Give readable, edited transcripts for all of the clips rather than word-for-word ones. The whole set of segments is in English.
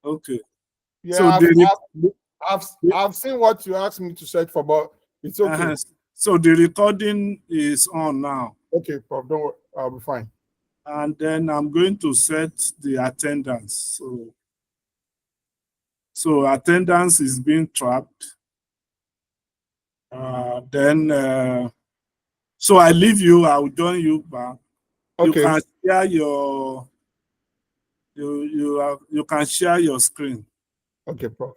Okay. So Yeah, I've seen what you asked me to search for, but it's okay. So the recording is on now. Okay, Prof, don't worry, I'll be fine. And then I'm going to set the attendance. So attendance is being tracked. So I leave you. I'll join you back. You Okay. can share your you can share your screen. Okay, Prof.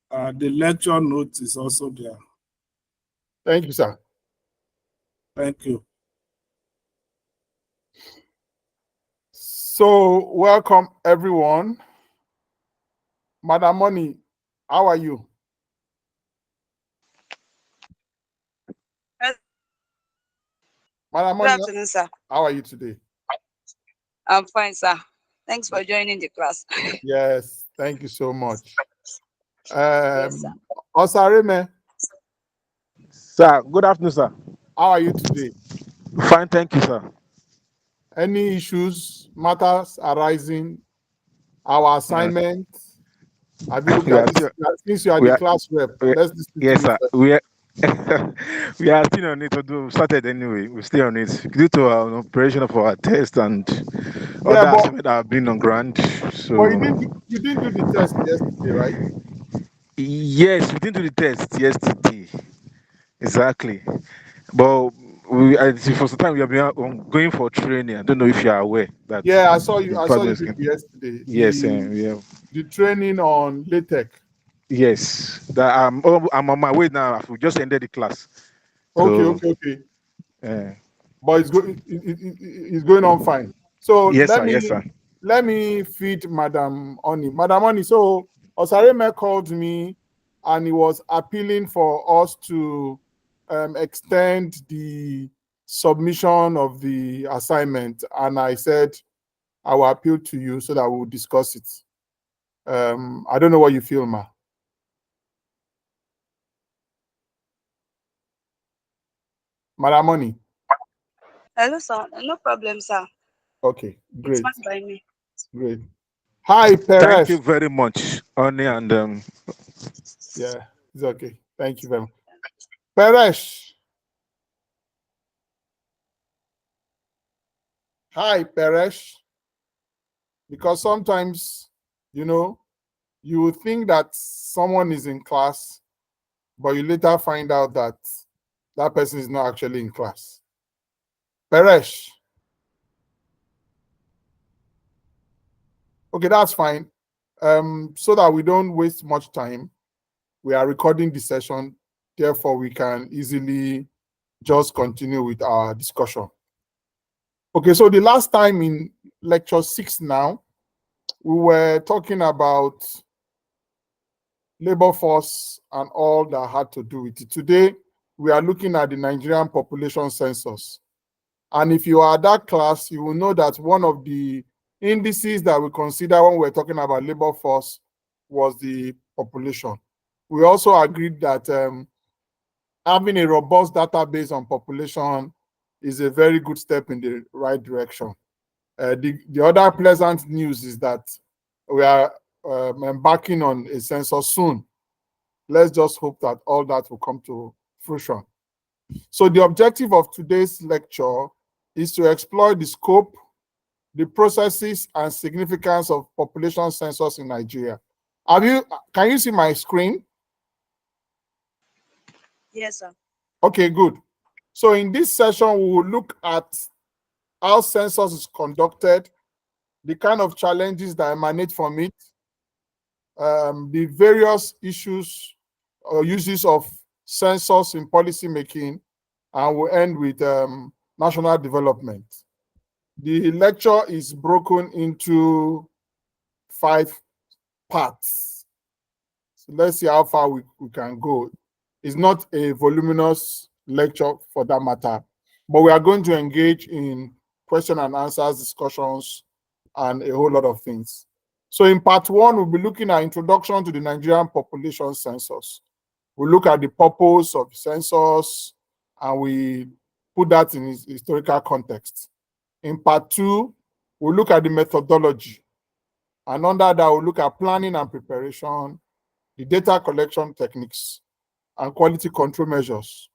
The lecture note is also there. Thank you, sir. Thank you. So, welcome everyone. Madam Money, how are you? Madam Good Money, afternoon, sir. how are you today? I'm fine, sir. Thanks for joining the class. Yes, thank you so much. Yes, sir. Osareme, Sir, good afternoon, sir. how are you today? Fine, thank you, sir. Any issues, matters arising, our assignment? Have you looked We at are this? still, Since you are we the are, class rep, we, let's listen to yes, you sir. first. We are, we are still on it. Although we started anyway, we're still on it due to our operation of our test and Yeah, other assignments that have been on ground. but So, you didn't do the test yesterday, right? yes, we didn't do the test yesterday. Exactly. But I see for some time we have been going for training. I don't know if you are aware that Yeah, the I saw you department is did going. yesterday. Yes, we have. The training on LaTeX. Yes, that I'm on my way now. We just ended the class. Okay, So, okay. uh, But it's going on fine. So yes, sir. Yes, sir. let me feed Madam Oni. Madam Oni, so Osareme called me and he was appealing for us to extend the submission of the assignment. And I said, I will appeal to you so that we'll discuss it. I don't know what you feel, Ma. Madam Oni. Hello, sir. No problem, sir. Okay, It's great. fine by me. Great. Hi, Thank you Peresh. very much, Oni, and Yeah, it's okay. Thank you very much. Peresh. Hi, Peresh. Because sometimes, you would think that someone is in class, but you later find out that that person is not actually in class. Peresh. Okay, that's fine. So that we don't waste much time, we are recording the session. Therefore, we can easily just continue with our discussion. Okay, so the last time in lecture 6 now, we were talking about labor force and all that had to do with it. Today, we are looking at the Nigerian population census. And if you are at that class, you will know that one of the indices that we consider when we're talking about labor force was the population. We also agreed that having a robust database on population is a very good step in the right direction. The other pleasant news is that we are embarking on a census soon. Let's just hope that all that will come to fruition. So the objective of today's lecture is to explore the scope, the processes, and significance of population census in Nigeria. Can you see my screen? Yes, sir. Okay, good. So in this session, we will look at how census is conducted, the kind of challenges that emanate from it, the various issues or uses of census in policy making, and we'll end with national development. The lecture is broken into 5 parts. So let's see how far we can go. It's not a voluminous lecture for that matter, but we are going to engage in question and answers, discussions, and a whole lot of things. So in part 1, we'll be looking at introduction to the Nigerian population census. We look at the purpose of the census and we put that in its historical context. In part 2, we'll look at the methodology And under that, we'll look at planning and preparation, the data collection techniques, and quality control measures.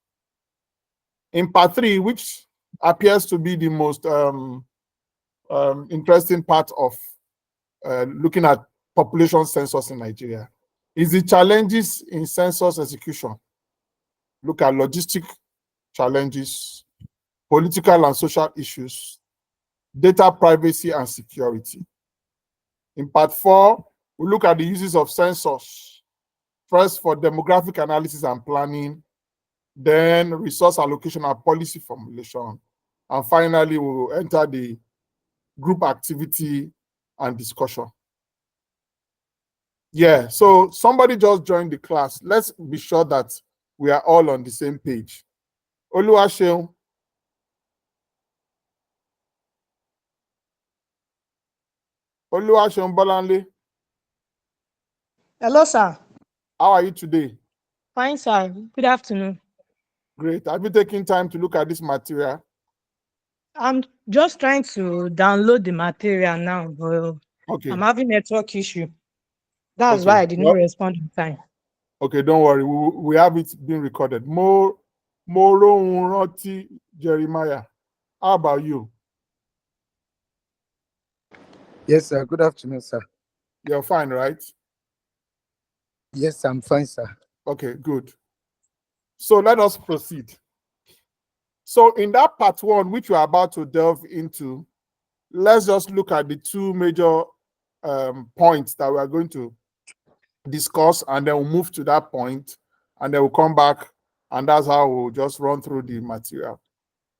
In part 3, which appears to be the most interesting part of looking at population census in Nigeria, is the challenges in census execution. Look at logistic challenges, political and social issues, data privacy and security. In part 4, we look at the uses of census, first for demographic analysis and planning, then resource allocation and policy formulation, and finally, we will enter the group activity and discussion. Yeah, so somebody just joined the class. Let's be sure that we are all on the same page. Oluwaseun. Oluwaseun Bolanle. Hello, sir. How are you today? Fine, sir. Good afternoon. Great. Have you taken time to look at this material? I'm just trying to download the material now, but Okay. I'm having network issue. That's Okay. why I did not Well, respond in time. okay, don't worry. We have it being recorded. Moro Unroti Jeremiah. How about you? Yes, sir. Good afternoon, sir. You're fine, right? Yes, I'm fine, sir. Okay, good. So let us proceed. So in that part 1, which we're about to delve into, let's just look at the 2 major points that we are going to discuss, and then we'll move to that point, and then we'll come back, and that's how we'll just run through the material.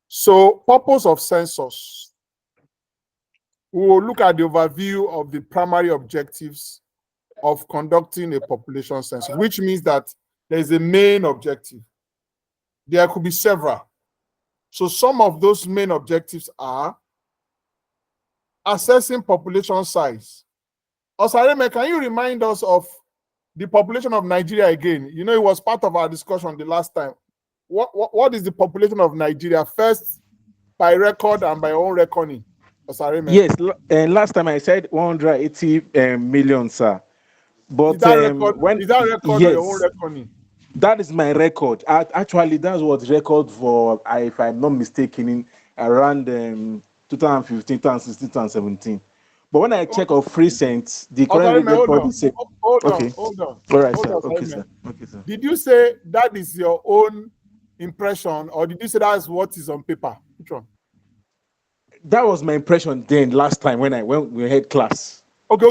So, purpose of census. We will look at the overview of the primary objectives of conducting a population census, which means that there's a main objective. There could be several. So some of those main objectives are assessing population size. Osareme, can you remind us of the population of Nigeria again? You know, it was part of our discussion the last time. What is the population of Nigeria, first by record and by own reckoning? Osareme. Yes, last time I said 180 million, sir. But Is that record, when is that record or your own yes, reckoning? that is my record. Actually, that's what record for, if I'm not mistaken, in around 2015, 2016, 2017. But when I check of recent, the current Osareme, hold record on. is said. Hold Okay. on, hold on. All right, Hold sir. on, Okay, Osareme. sir. Okay, sir. Did you say that is your own impression, or did you say that's what is on paper? Which one? That was my impression then last time when we had class. Okay.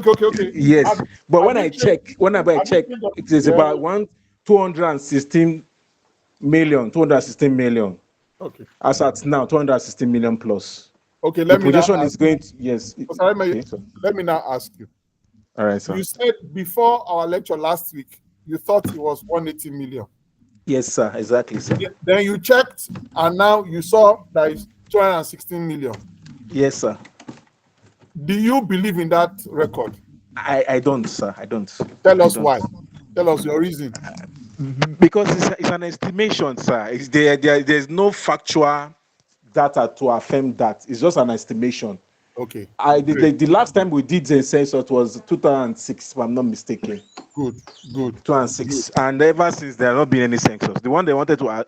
Yes, but when you I changed- check, whenever I have you check, changed your- it is Yeah. about 216 million, 216 million. Okay. As at now, 216 million plus. Okay, The let me now projection ask, is going to, yes. Osareme, Okay, so, let me now ask you. all right, sir. You said before our lecture last week, you thought it was 180 million. Yes, sir. Exactly, sir. Then you checked, and now you saw that it's 216 million. Yes, sir. Do you believe in that record? I don't, sir. I don't. Tell us I don't. why. Tell us your reason. Because it's an estimation, sir. There's no factual data to affirm that. It's just an estimation. Okay. The last time we did the census was 2006, if I'm not mistaken. Good. 2006, and ever since there have not been any census. The one they wanted to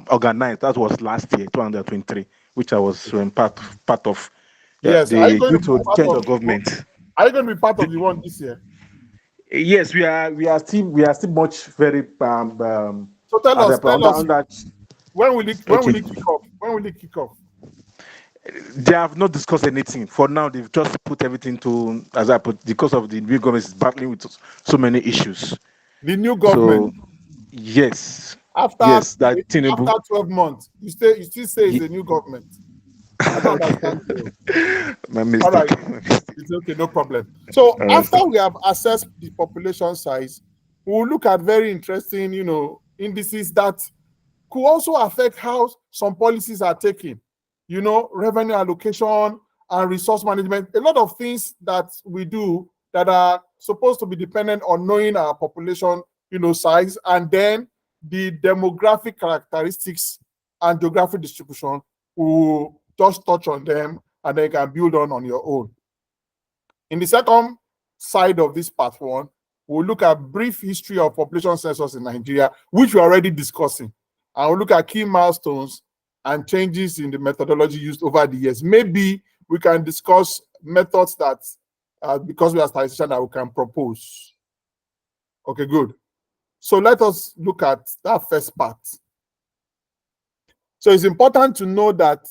organize, that was last year, 2023, which I was part of. Yes. Are you going due to to be part change of of government. Are you going to be part of the one this year? Yes, we are still much very So tell us, when will it Okay. kick off? When will it kick off? They have not discussed anything. For now, they've just put everything to, as I put, because of the new government is battling with so many issues. The new government. So, yes. After Yes, that Tinubu. after 12 months, you still say it's a new government. I don't understand you. My mistake. All right. My mistake. It's okay, no problem. So right, after sir. we have assessed the population size, we'll look at very interesting, indices that could also affect how some policies are taken. Revenue allocation and resource management, a lot of things that we do that are supposed to be dependent on knowing our population, size, and then the demographic characteristics and geographic distribution. We'll just touch on them, and then you can build on your own. In the second side of this part one, we'll look at brief history of population census in Nigeria, which we're already discussing. And we'll look at key milestones and changes in the methodology used over the years. Maybe we can discuss methods that, because we are statisticians, that we can propose. Okay, good. So let us look at that first part. So it's important to know that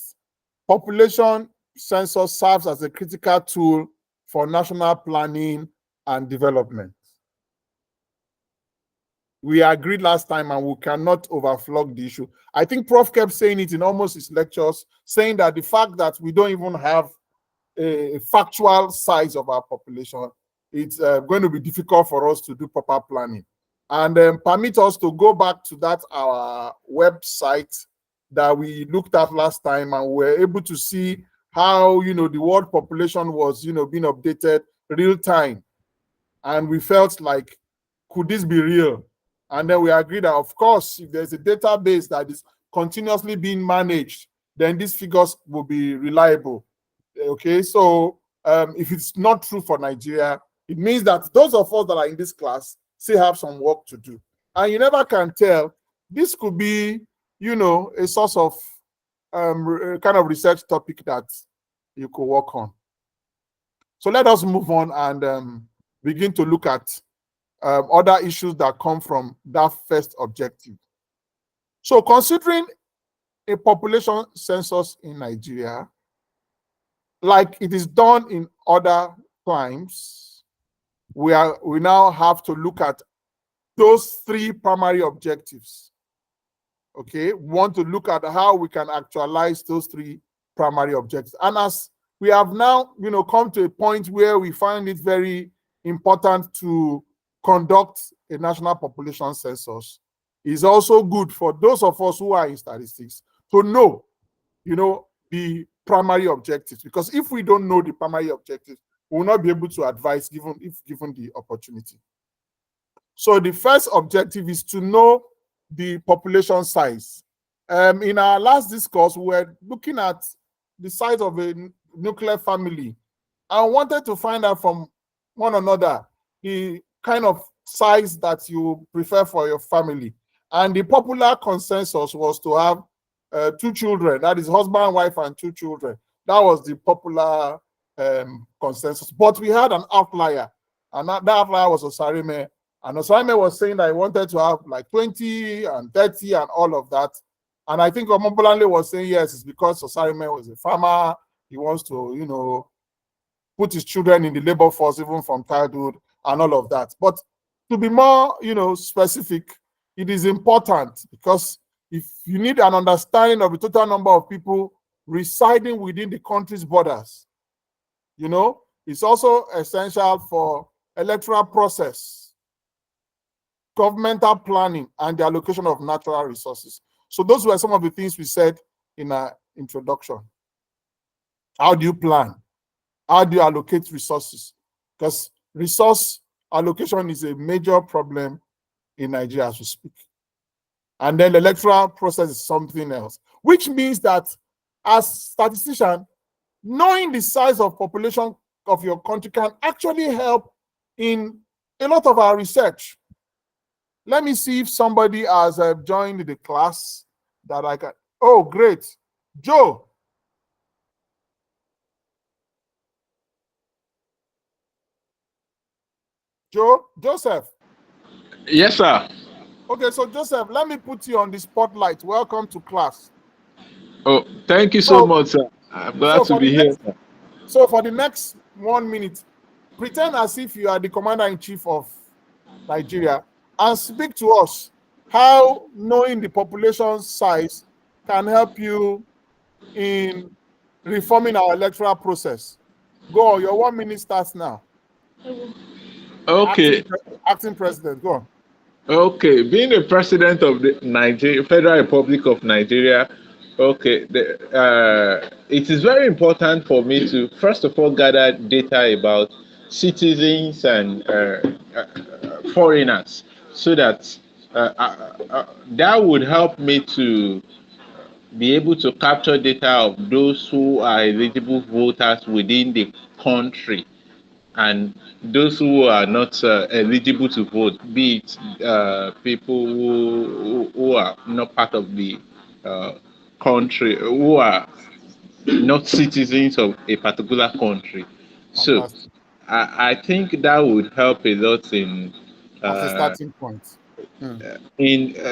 population census serves as a critical tool for national planning and development. We agreed last time and we cannot overflog the issue. I think Prof kept saying it in almost his lectures, saying that the fact that we don't even have a factual size of our population, it's going to be difficult for us to do proper planning. And permit us to go back to that our website that we looked at last time, and we were able to see how, you know, the world population was, you know, being updated real time. And we felt like, could this be real? And then we agreed that, of course, if there's a database that is continuously being managed, then these figures will be reliable. Okay, so if it's not true for Nigeria, it means that those of us that are in this class still have some work to do. And you never can tell. This could be, you know, a source of kind of research topic that you could work on. So let us move on and begin to look at other issues that come from that first objective. So considering a population census in Nigeria, like it is done in other climes, we now have to look at those three primary objectives. Okay, we want to look at how we can actualize those three primary objectives. And as we have now, you know, come to a point where we find it very important to conduct a national population census, it's also good for those of us who are in statistics to know, you know, the primary objectives. Because if we don't know the primary objectives, we will not be able to advise given the opportunity. So the first objective is to know the population size. In our last discourse, we were looking at the size of a nuclear family. I wanted to find out from one another the kind of size that you prefer for your family. And the popular consensus was to have 2 children, that is husband, wife, and 2 children. That was the popular consensus. But we had an outlier, and that outlier was Osarime. And Osarime was saying that he wanted to have like 20 and 30 and all of that. And I think Omobolanle was saying yes, it's because Osarime was a farmer. He wants to, you know, put his children in the labor force even from childhood and all of that. But to be more, you know, specific, it is important because if you need an understanding of the total number of people residing within the country's borders, you know, it's also essential for electoral process, governmental planning, and the allocation of natural resources. So those were some of the things we said in our introduction. How do you plan? How do you allocate resources? Because resource allocation is a major problem in Nigeria as we speak. And then the electoral process is something else, which means that as statistician, knowing the size of population of your country can actually help in a lot of our research. Let me see if somebody has joined the class that I can. Oh, great. Joe. Joseph. Yes, sir. Okay, so Joseph, let me put you on the spotlight. Welcome to class. Oh, thank you so much, sir. I'm glad to be here. So for the next 1 minute, pretend as if you are the commander-in-chief of Nigeria and speak to us how knowing the population size can help you in reforming our electoral process. Go on, your 1 minute starts now. Okay. Acting president, go on. Okay, being the president of the Federal Republic of Nigeria, okay, it is very important for me to first of all gather data about citizens and foreigners, so that that would help me to be able to capture data of those who are eligible voters within the country. and those who are not eligible to vote, be it people who are not part of the country, who are not citizens of a particular country. So Fantastic. I think that would help a lot As a uh, starting point. Hmm.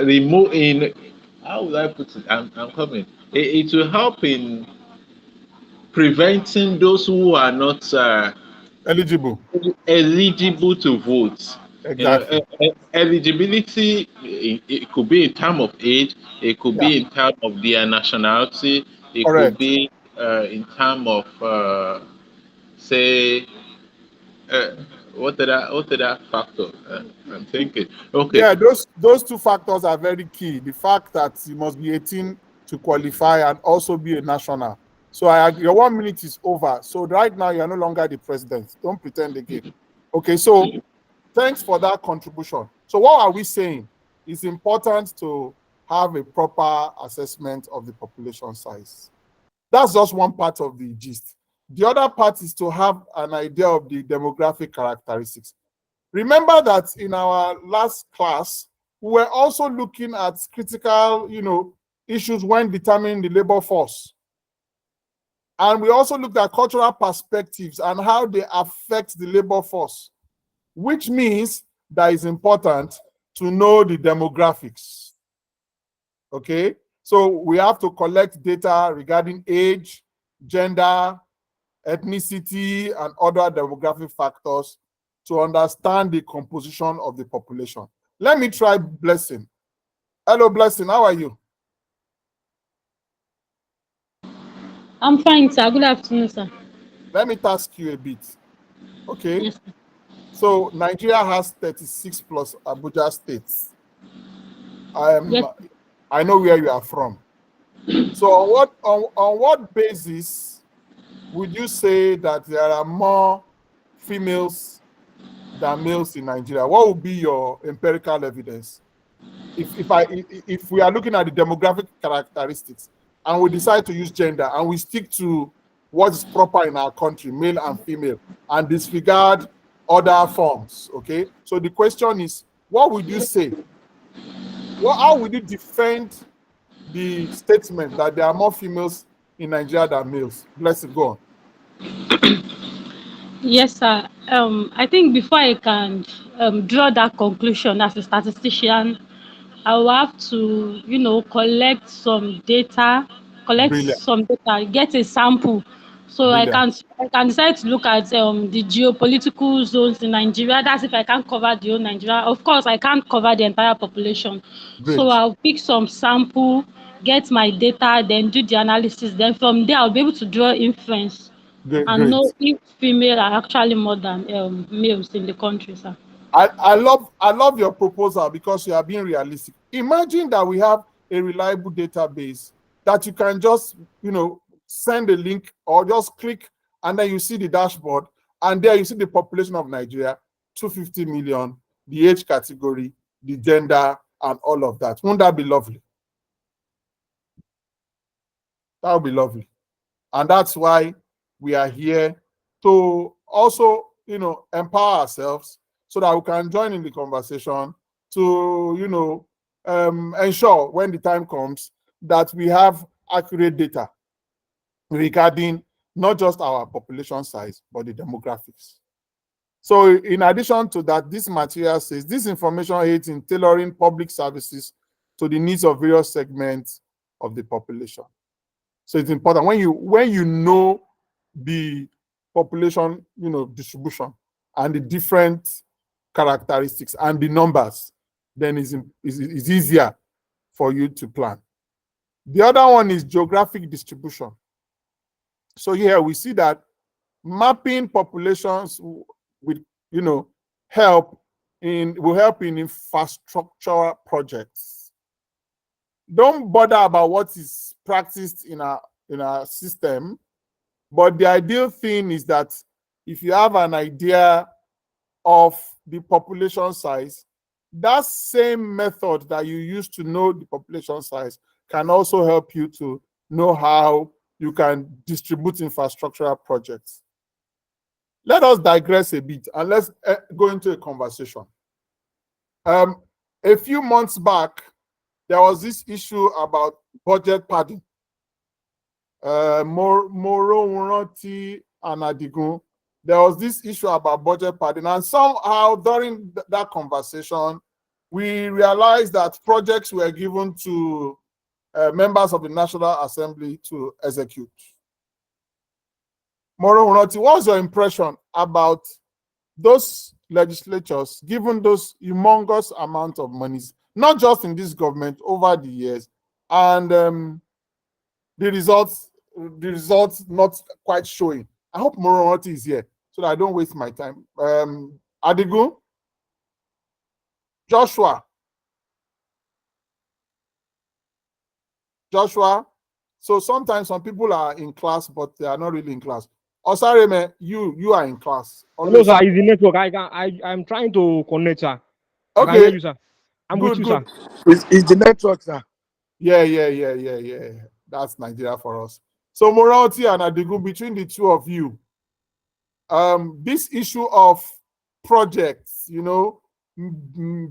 remove in how would I put it? I'm coming. It will help in preventing those who are not Eligible. eligible to vote. Exactly. Eligibility, it could be in terms of age, it could Yeah. be in terms of their nationality, it could Correct. be in terms of say uh, what other factor? I'm thinking. Okay, Yeah, those two factors are very key. The fact that you must be 18 to qualify and also be a national. So your 1 minute is over. So right now you're no longer the president. Don't pretend again. Okay, so thanks for that contribution. So what are we saying? It's important to have a proper assessment of the population size. That's just one part of the gist. The other part is to have an idea of the demographic characteristics. Remember that in our last class, we were also looking at critical, issues when determining the labor force. And we also looked at cultural perspectives and how they affect the labor force, which means that it's important to know the demographics. Okay? So we have to collect data regarding age, gender, ethnicity, and other demographic factors to understand the composition of the population. Let me try Blessing. Hello, Blessing. How are you? I'm fine, sir. Good afternoon, sir. Let me task you a bit. Okay. Yes, sir. So Nigeria has 36 plus Abuja states. I Yes. know where you are from. So on what basis would you say that there are more females than males in Nigeria? What would be your empirical evidence? If we are looking at the demographic characteristics and we decide to use gender and we stick to what is proper in our country, male and female, and disregard other forms, okay? So the question is, what would you say? How would you defend the statement that there are more females in Nigeria than males? Bless it, go on. Yes, sir. I think before I can draw that conclusion as a statistician, I will have to, collect Brilliant, some data, get a sample, so brilliant, I can decide to look at the geopolitical zones in Nigeria. That's if I can't cover the whole Nigeria. Of course, I can't cover the entire population, so great, I'll pick some sample, get my data, then do the analysis. Then from there, I'll be able to draw inference great, and great. know if female are actually more than males in the country, sir. I love your proposal because you are being realistic. Imagine that we have a reliable database that you can just, send a link or just click and then you see the dashboard and there you see the population of Nigeria, 250 million, the age category, the gender, and all of that. Wouldn't that be lovely? That would be lovely. And that's why we are here to also, empower ourselves so that we can join in the conversation to, ensure when the time comes that we have accurate data regarding not just our population size, but the demographics. So in addition to that, this material says this information aids in tailoring public services to the needs of various segments of the population. So it's important when you know the population, distribution and the different characteristics and the numbers, then it's easier for you to plan. The other one is geographic distribution. So here we see that mapping populations with help in infrastructural projects. Don't bother about what is practiced in our system, but the ideal thing is that if you have an idea of the population size, that same method that you use to know the population size can also help you to know how you can distribute infrastructural projects. let us digress a bit and let's go into a conversation. A few months back, there was this issue about budget padding. Moro Wuroti and Adigun, there was this issue about budget padding, and somehow during that conversation, we realized that projects were given to members of the National Assembly to execute. Moro Wuroti, what's your impression about those legislatures given those humongous amount of monies, not just in this government, over the years, and the results not quite showing? I hope Moro Wuroti is here so that I don't waste my time. Adigun, Joshua. So sometimes some people are in class, but they are not really in class. Osareme, you are in class. Hello, sir. It's the network. I'm trying to connect, sir. I can Okay. hear you, sir. I'm Good, with you, good. sir. It's the network, sir. Yeah. That's Nigeria for us. So Moro Wuroti and Adigun, between the two of you, this issue of projects, you know,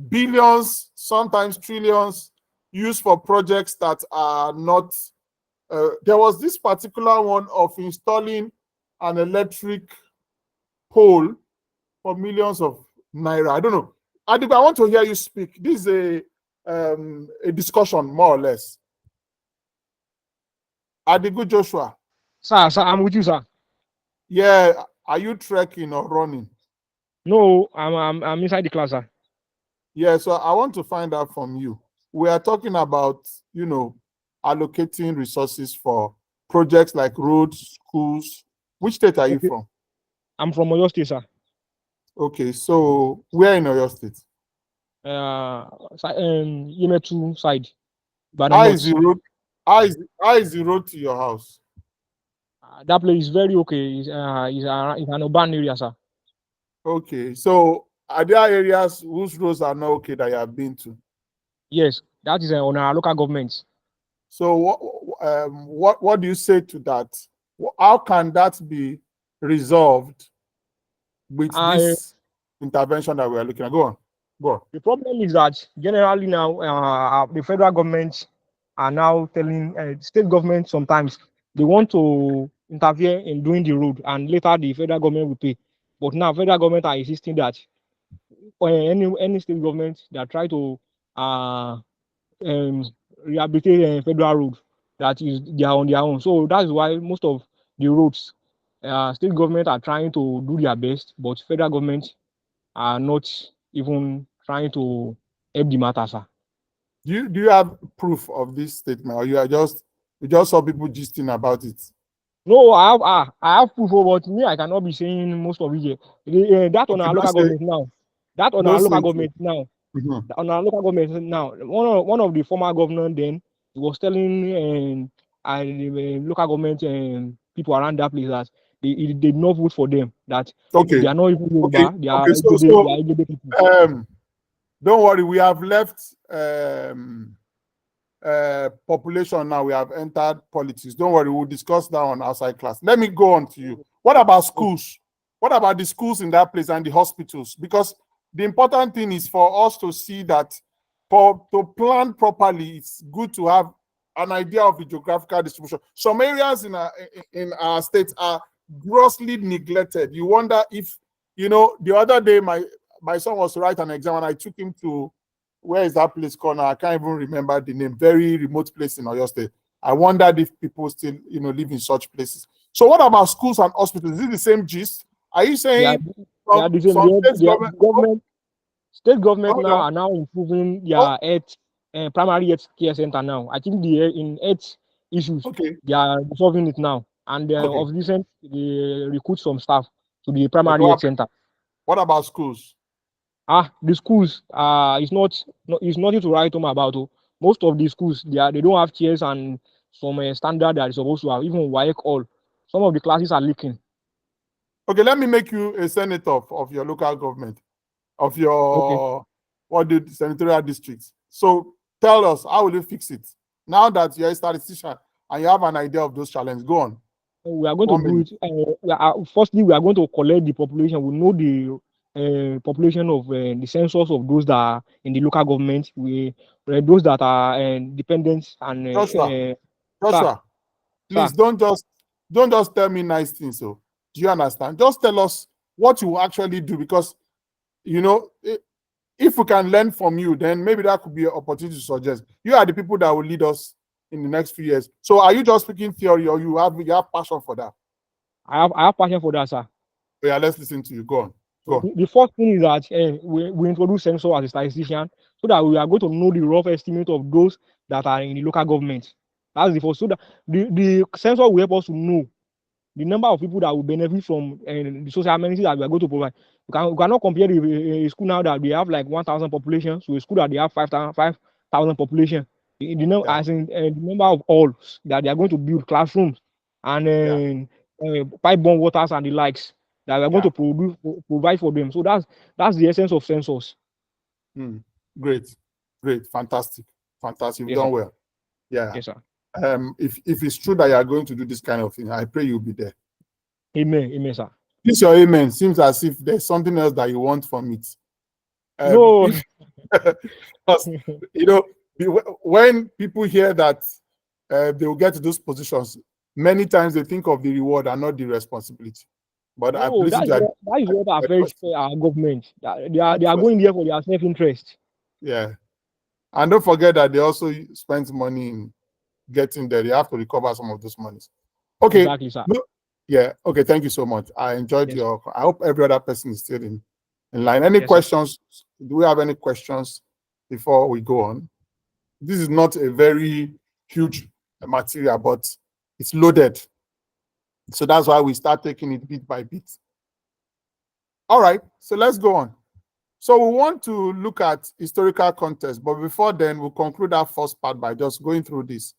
billions, sometimes trillions, used for projects that are not. There was this particular one of installing an electric pole for millions of naira. I don't know. Adigun, I want to hear you speak. This is a discussion, more or less. Adigun Joshua. Sir, I'm with you, sir. Yeah, are you trekking or running? No, I'm inside the class, sir. Yeah, so I want to find out from you. We are talking about, you know, allocating resources for projects like roads, schools. Which state are you from? I'm from Oyo State, sir. Okay, so where in Oyo State? Yemetu side. But How is the road? How is the road to your house? that place is very okay. It's an urban area, sir. Okay, so are there areas whose roads are not okay that you have been to? Yes, that is on our local government. So what do you say to that? How can that be resolved with this intervention that we are looking at? Go on. The problem is that generally now the federal government are now telling state government sometimes they want to interfere in doing the road and later the federal government will pay. But now federal government are insisting that any state government that try to rehabilitate a federal road that is they are on their own. So that's why most of the roads state government are trying to do their best, but federal government are not even trying to help the matter, sir. Do you have proof of this statement, or you just saw people gisting about it? No, I have proof, but me I cannot be saying most of it. That on our local government now. That on our local government now. On our local government now. One of the former governors then was telling the local government people around that place that they did not vote for them. That they are not even Yoruba. They are LGBT people. Don't worry, we have left population now. We have entered politics. Don't worry, we'll discuss that on outside class. Let me go on to you. What about schools? What about the schools in that place and the hospitals? Because the important thing is for us to see that to plan properly, it's good to have an idea of the geographical distribution. Some areas in our state are grossly neglected. You wonder if, you know, the other day my son was to write an exam and I took him to, where is that place called now? I can't even remember the name. Very remote place in Oyo State. I wondered if people still, you know, live in such places. So what about schools and hospitals? Is it the same gist? Are you saying state government now are now improving their primary health care center now? I think in health issues, they are solving it now. And of recent, they recruit some staff to the primary health center. What about schools? The schools it's nothing to write home about. Most of the schools they don't have chairs and some standard that is supposed to have, even WAEC all. Some of the classes are leaking. Okay, let me make you a senator of your local government, of your senatorial districts. So tell us, how will you fix it? Now that you're a statistician and you have an idea of those challenges, go on. We are going 1 to do million. it. Firstly, we are going to collect the population. We know the population of the census of those that are in the local government. Those that are dependents and Joshua, sir, please don't just tell me nice things. So, do you understand? Just tell us what you actually do, because you know, if we can learn from you, then maybe that could be an opportunity to suggest. You are the people that will lead us in the next few years. So, are you just speaking theory, or you have passion for that? I have passion for that, sir. Yeah, let's listen to you. Go on. The first thing is that we introduce census as a statistician, so that we are going to know the rough estimate of those that are in the local government. That's the first. So that the census will help us to know the number of people that will benefit from the social amenities that we are going to provide. We cannot compare a school now that they have like 1,000 population to a school that they have 5,000 population. As in the number of halls that they are going to build, classrooms, and pipe-borne waters and the likes that we are going to provide for them. So that's the essence of census. Great, fantastic. You've Yes, done sir. well. Yeah. Yes, sir. If it's true that you are going to do this kind of thing, I pray you'll be there. Amen, sir. This your amen seems as if there's something else that you want from it. No. You know, when people hear that they will get to those positions, many times they think of the reward and not the responsibility. But that is what affects our government. They are going there for their self-interest. Yeah. And don't forget that they also spend money in getting there. They have to recover some of those monies. Okay. Exactly, sir. Yeah. Okay. Thank you so much. I enjoyed I hope every other person is still in line. Any questions? Sir. Do we have any questions before we go on? This is not a very huge material, but it's loaded. So that's why we start taking it bit by bit. All right. So let's go on. So we want to look at historical context, but before then, we'll conclude our first part by just going through this.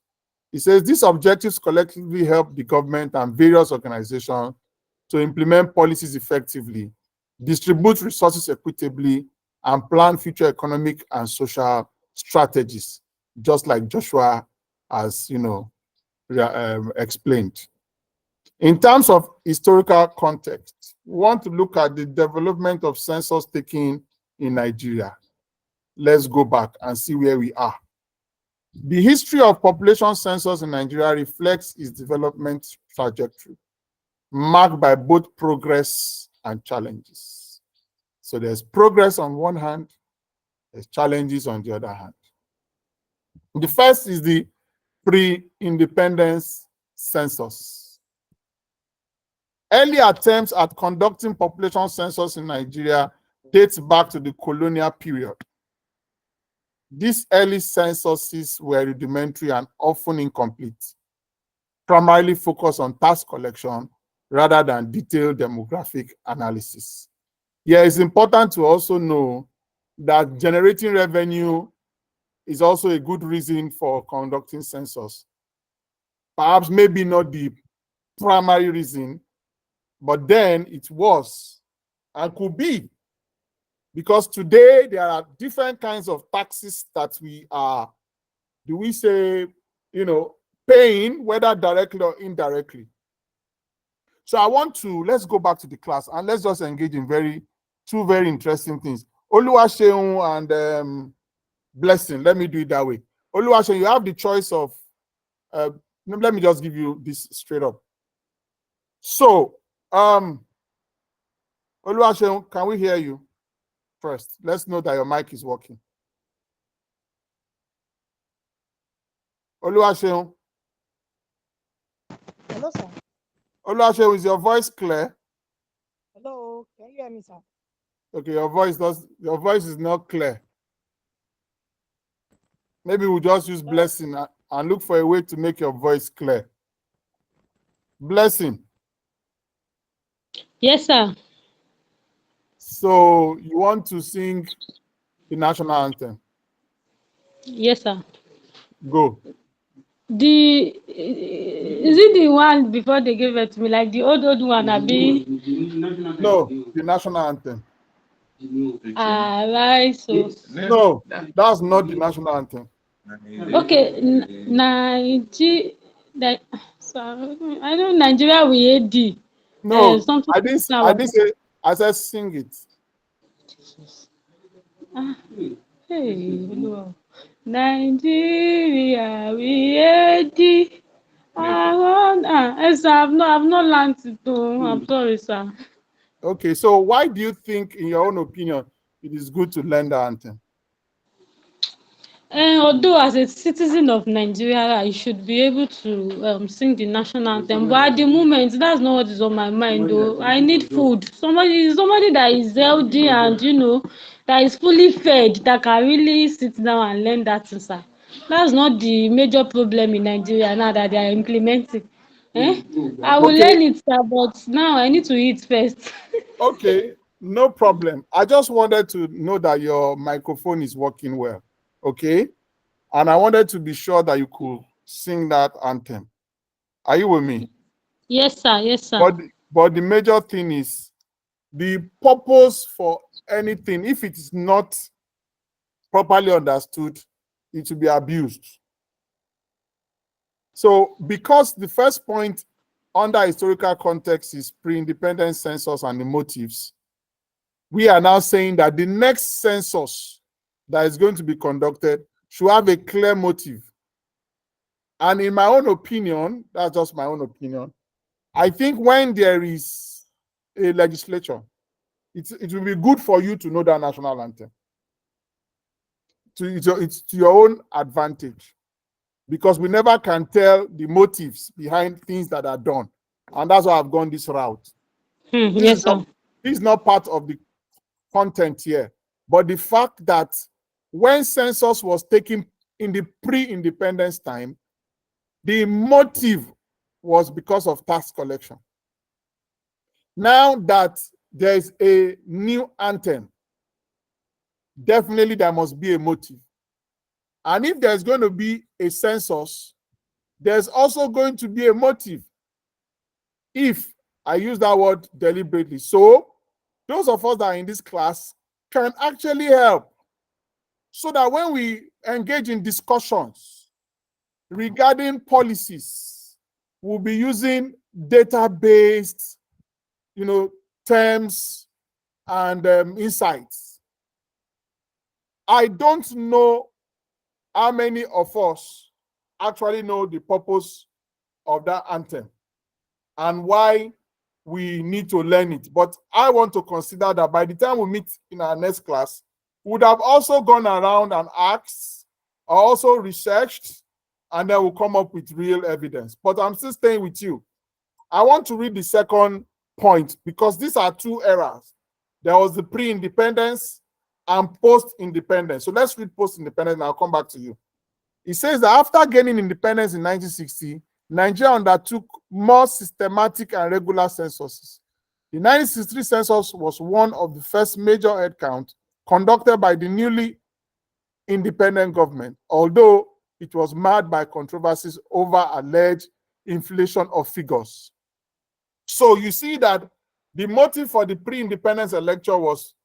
It says these objectives collectively help the government and various organizations to implement policies effectively, distribute resources equitably, and plan future economic and social strategies, just like Joshua has, explained. In terms of historical context, we want to look at the development of census taking in Nigeria. Let's go back and see where we are. The history of population census in Nigeria reflects its development trajectory, marked by both progress and challenges. So there's progress on one hand, there's challenges on the other hand. The first is the pre-independence census. Early attempts at conducting population census in Nigeria dates back to the colonial period. These early censuses were rudimentary and often incomplete, primarily focused on tax collection rather than detailed demographic analysis. Yeah, it's important to also know that generating revenue is also a good reason for conducting census. Perhaps maybe not the primary reason, but then it was and could be. Because today there are different kinds of taxes that we are, paying, whether directly or indirectly. So let's go back to the class and let's just engage in two very interesting things. Oluwaseun and Blessing, let me do it that way. Oluwaseun, you have the choice of, let me just give you this straight up. So, Oluwaseun, can we hear you? First, let's know that your mic is working. Oluwaseun. Hello, sir. Oluwaseun, is your voice clear? Hello, can you hear me, sir? Okay, your voice is not clear. Maybe we'll just use Blessing and look for a way to make your voice clear. Blessing. Yes, sir. So you want to sing the national anthem? Yes, sir. Go. Is it the one before they gave it to me, like the old one? No, the national anthem. Right. So no, that's not the national anthem. Okay, 90. That, so, I know Nigeria we AD. No, Something I didn't. I about didn't say. I said sing it. hey, Olúwa. Nigeria we AD. Sir, I've not learned it though. I'm sorry, sir. Okay, so why do you think, in your own opinion, it is good to learn the anthem? Although as a citizen of Nigeria, I should be able to sing the national anthem, but at the moment, that's not what is on my mind. Though I need food. Somebody that is healthy and that is fully fed, that can really sit down and learn that thing, sir. That's not the major problem in Nigeria now that they are implementing. I will Okay, learn it, sir, but now I need to eat first. okay, no problem. I just wanted to know that your microphone is working well, okay? And I wanted to be sure that you could sing that anthem. Are you with me? Yes, sir. Yes, sir. But the major thing is the purpose for anything, if it is not properly understood, it will be abused. So because the first point under historical context is pre-independence census and the motives, we are now saying that the next census that is going to be conducted should have a clear motive. And in my own opinion, that's just my own opinion, I think when there is a legislature, it will be good for you to know that national anthem. It's to your own advantage, because we never can tell the motives behind things that are done. And that's why I've gone this route. Yes, sir. This is not part of the content here, but the fact that when census was taken in the pre-independence time, the motive was because of tax collection. Now that there's a new anthem, definitely there must be a motive. And if there's going to be a census, there's also going to be a motive. If I use that word deliberately. So those of us that are in this class can actually help, so that when we engage in discussions regarding policies, we'll be using data-based, terms and insights. I don't know how many of us actually know the purpose of that anthem and why we need to learn it. But I want to consider that by the time we meet in our next class, we would have also gone around and asked, or also researched, and then we'll come up with real evidence. But I'm still staying with you. I want to read the second point, because these are two eras. There was the pre-independence and post-independence. So let's read post-independence and I'll come back to you. It says that after gaining independence in 1960, Nigeria undertook more systematic and regular censuses. The 1963 census was one of the first major head count conducted by the newly independent government, although it was marred by controversies over alleged inflation of figures. So you see that the motive for the pre-independence election was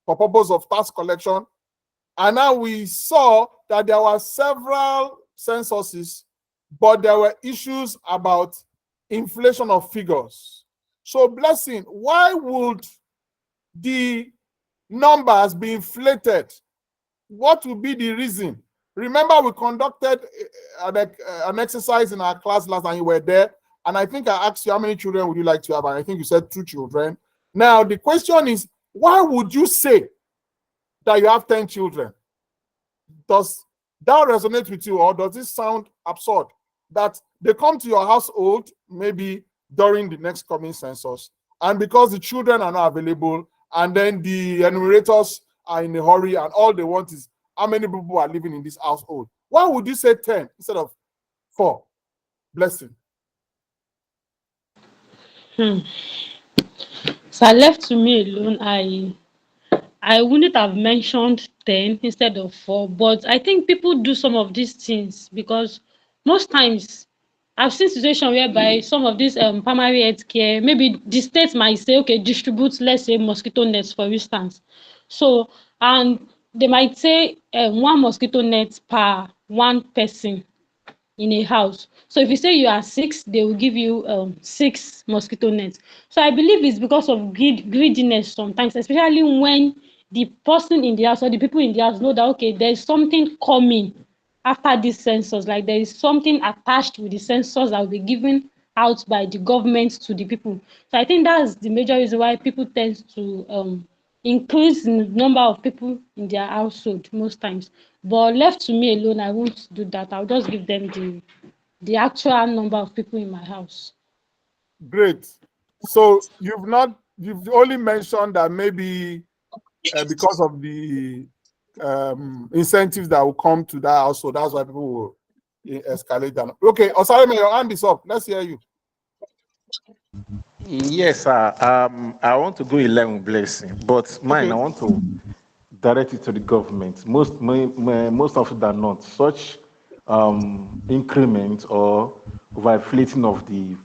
for purpose of tax collection. And now we saw that there were several censuses, but there were issues about inflation of figures. So, Blessing, why would the numbers be inflated? What would be the reason? Remember, we conducted an exercise in our class last time, you were there, and I think I asked you how many children would you like to have, and I think you said 2 children. Now, the question is, why would you say that you have 10 children? Does that resonate with you, or does it sound absurd that they come to your household maybe during the next coming census, and because the children are not available, and then the enumerators are in a hurry, and all they want is how many people are living in this household? Why would you say 10 instead of 4? Blessing. So left to me alone, I wouldn't have mentioned 10 instead of 4, but I think people do some of these things because most times I've seen situations whereby some of these primary health care, maybe the state might say, okay, distribute, let's say, mosquito nets, for instance. So, and they might say 1 mosquito net per 1 person. in a house. So if you say you are 6, they will give you 6 mosquito nets. So I believe it's because of greediness sometimes, especially when the person in the house or the people in the house know that, okay, there's something coming after this census, like there is something attached with the census that will be given out by the government to the people. So I think that's the major reason why people tend to increase the number of people in their household most times. But left to me alone, I won't do that. I'll just give them the actual number of people in my house. Great. So you've only mentioned that maybe because of the incentives that will come to that household, that's why people will escalate that. Okay, Osareme, your hand is up. Let's hear you. Yes, sir. I want to go in line with blessing, but mine, Okay. I want to direct it to the government. Most often than not, such increment or overinflating of the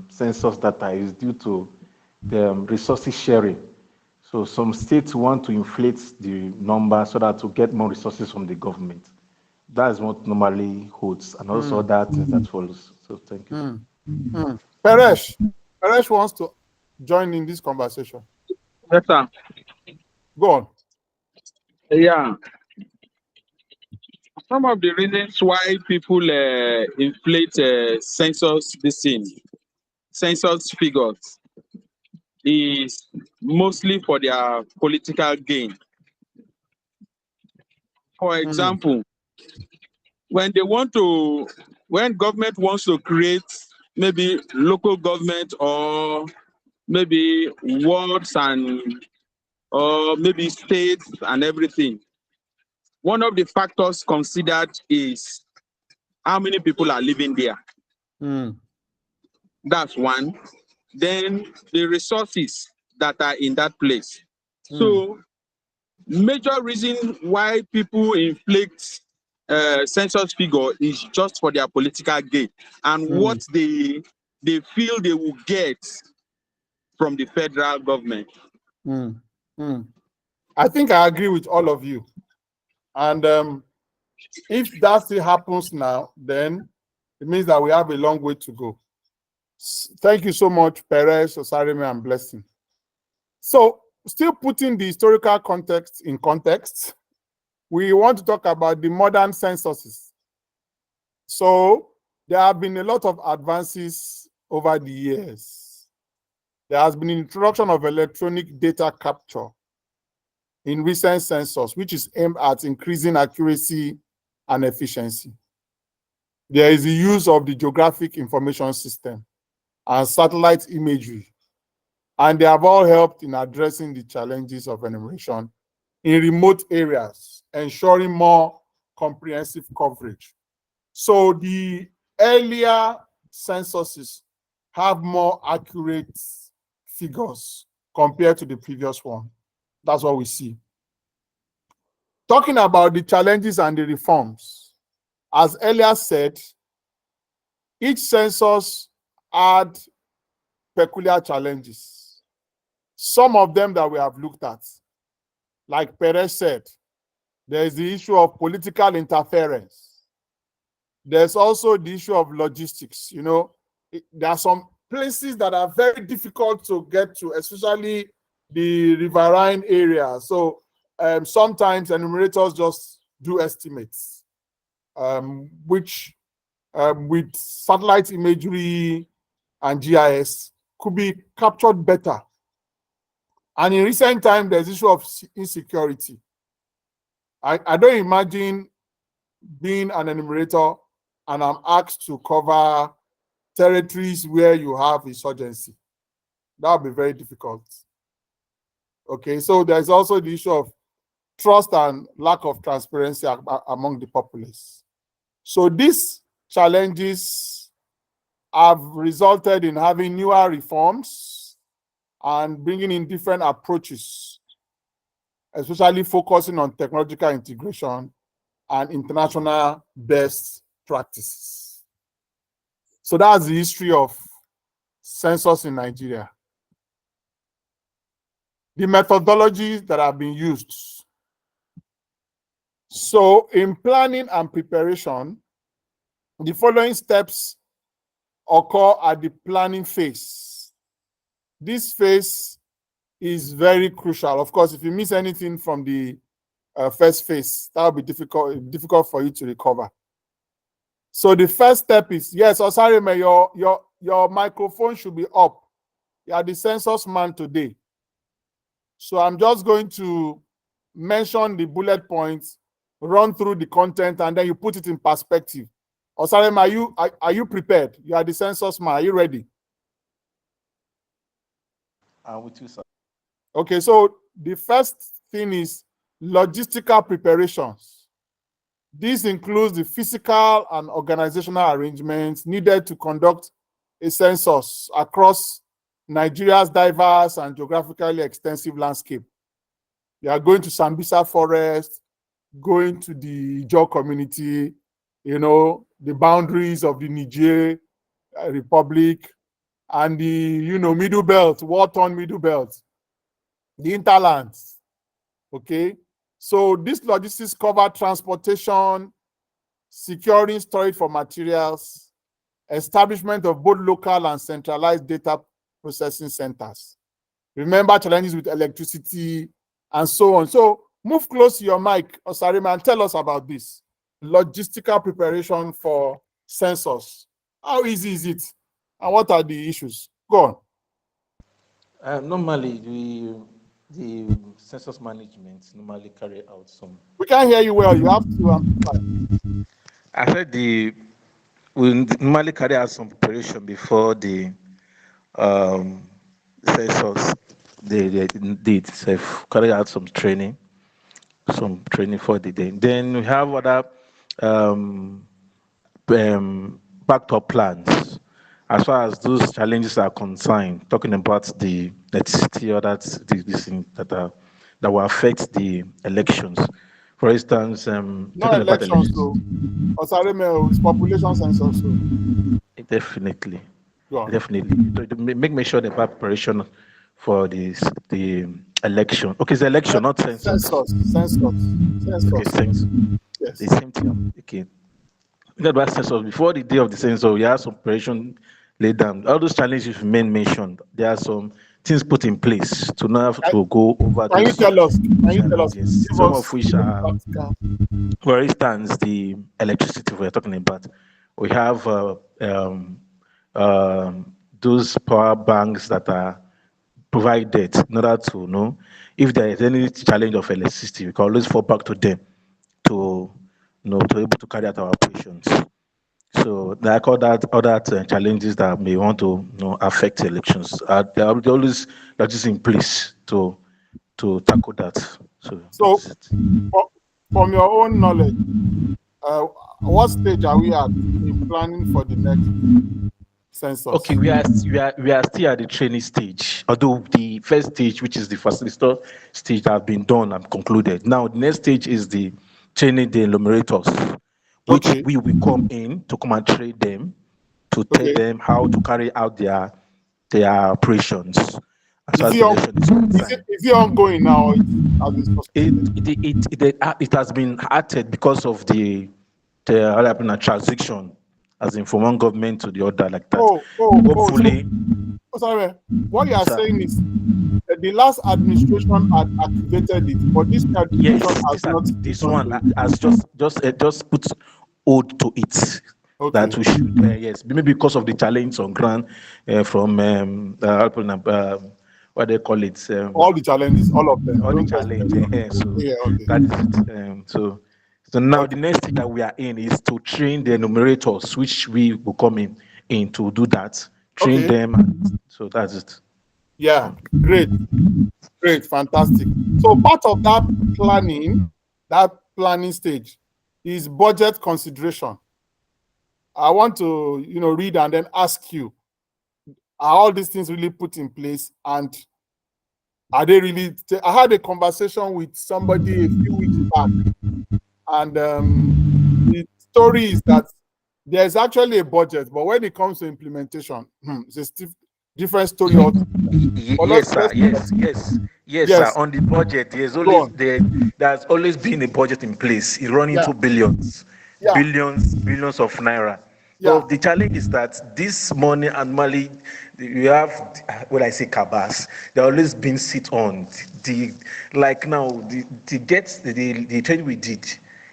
census data is due to the resources sharing. So some states want to inflate the number so that to get more resources from the government. That is what normally holds, and also other things that follows. So thank you. Peresh wants to join in this conversation. Yes, sir. Go on. Yeah. Some of the reasons why people inflate census figures is mostly for their political gain. For example, when government wants to create maybe local government or maybe wards or maybe states and everything, one of the factors considered is how many people are living there. That's one. Then the resources that are in that place. So major reason why people inflict census figure is just for their political gain and what they feel they will get from the federal government. I think I agree with all of you. And if that still happens now, then it means that we have a long way to go. Thank you so much, Perez, Osareme, and Blessing. So, still putting the historical context in context, we want to talk about the modern censuses. So, there have been a lot of advances over the years. There has been introduction of electronic data capture in recent census, which is aimed at increasing accuracy and efficiency. There is the use of the geographic information system and satellite imagery, and they have all helped in addressing the challenges of enumeration in remote areas, ensuring more comprehensive coverage. So the earlier censuses have more accurate figures compared to the previous one. That's what we see. Talking about the challenges and the reforms, as earlier said, each census had peculiar challenges. Some of them that we have looked at, like Perez said, there is the issue of political interference. There's also the issue of logistics. You know, there are some places that are very difficult to get to, especially the riverine area. So sometimes enumerators just do estimates, which with satellite imagery and GIS could be captured better. And in recent time, there's issue of insecurity. I don't imagine being an enumerator and I'm asked to cover territories where you have insurgency. That would be very difficult. Okay, so there's also the issue of trust and lack of transparency among the populace. So these challenges have resulted in having newer reforms and bringing in different approaches, especially focusing on technological integration and international best practices. So that's the history of census in Nigeria. The methodologies that have been used. So in planning and preparation, The following steps occur at the planning phase. This phase is very crucial. Of course, if you miss anything from the first phase, that will be difficult for you to recover. So the first step is, yes, Osareme, your microphone should be up. You are the census man today. So I'm just going to mention the bullet points, run through the content, and then you put it in perspective. Osareme, are you prepared? You are the census man. Are you ready? I'm with you, sir. Okay, so the first thing is logistical preparations. This includes the physical and organizational arrangements needed to conduct a census across Nigeria's diverse and geographically extensive landscape. You are going to Sambisa Forest, going to the Ijaw community, you know, the boundaries of the Niger Republic, and the, you know, Middle Belt, war-torn Middle Belt, the interlands, okay? So these logistics cover transportation, securing storage for materials, establishment of both local and centralized data processing centers. Remember challenges with electricity and so on. So move close to your mic, Osareme, and tell us about this. Logistical preparation for census. How easy is it? And what are the issues? Go on. Normally, the census management normally carry out some. We can't hear you well. You have to amplify. I said we normally carry out some preparation before the census. They itself carry out some training for the day. Then we have other backed up plans as far as those challenges are concerned, talking about the electricity or that will affect the elections. For instance, not elections, so Osareme, it's population census. So. Definitely. Make sure the preparation for the election. Okay, it's election, not census. Census. Okay, census. Yes. The same thing. Okay. About census, before the day of the census, we have some preparation laid down. All those challenges you mentioned, there are some things put in place to not have to go over. Can you tell us? Yes. Some of which are, for instance, the electricity we're talking about. We have those power banks that are provided in order to know if there is any challenge of electricity. We can always fall back to them to be able to carry out our operations. So like other challenges that may want to affect elections, there are always logistics in place to tackle that. So from your own knowledge, what stage are we at in planning for the next census? Okay, we are still at the training stage. Although the first stage, which is the facilitator stage, have been done and concluded. Now the next stage is the training the enumerators, which we will come in to come and train them, to tell them how to carry out their operations. Is it ongoing now? It has been added because of the transition, as in from one government to the other, like that. Hopefully. Sorry, what you are saying is the last administration had activated it, but this administration has not. This one has just put hold to it. Okay. That we should, yes, maybe because of the challenge on ground from what they call it. All the challenges, all of them. All the challenges. So now the next thing that we are in is to train the enumerators, which we will come in to do that. Train them. So that's it. Yeah, great, fantastic. So part of that planning stage is budget consideration. I want to, read and then ask you, are all these things really put in place, and are they really? I had a conversation with somebody a few weeks back, and the story is that there's actually a budget, but when it comes to implementation, it's a different story altogether. Yes, sir. Yes, sir. On the budget, there's always been a budget in place. It's running to billions of naira. But the challenge is that this money annually, you have, when I say cabas, they're always being sit on. Like now, the trade we did,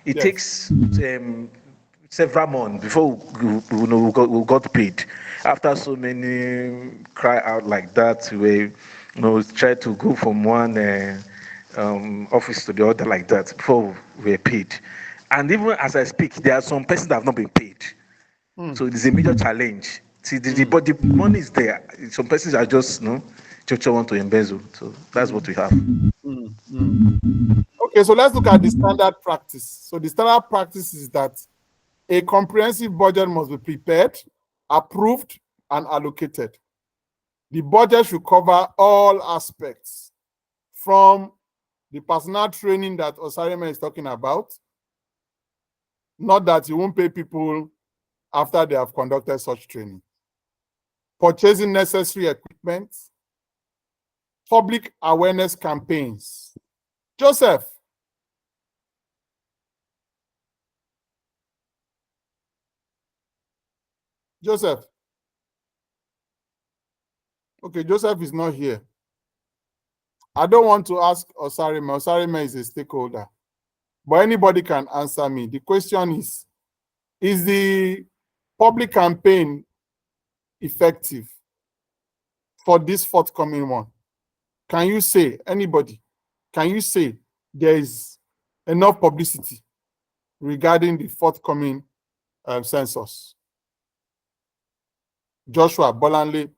it takes several months before we got paid. After so many cry out like that, we try to go from one office to the other like that before we were paid. And even as I speak, there are some persons that have not been paid. So it is a major challenge. See, but the money is there. Some persons are just, just want to embezzle. So that's what we have. Okay, so let's look at the standard practice. So the standard practice is that a comprehensive budget must be prepared, approved, and allocated. The budget should cover all aspects, from the personal training that Osareme is talking about. Not that you won't pay people after they have conducted such training. Purchasing necessary equipment, public awareness campaigns. Joseph. Okay, Joseph is not here. I don't want to ask Osareme. Osareme is a stakeholder. But anybody can answer me. The question is the public campaign effective for this forthcoming one? Can you say, anybody, can you say there is enough publicity regarding the forthcoming census? Joshua, Bolanle,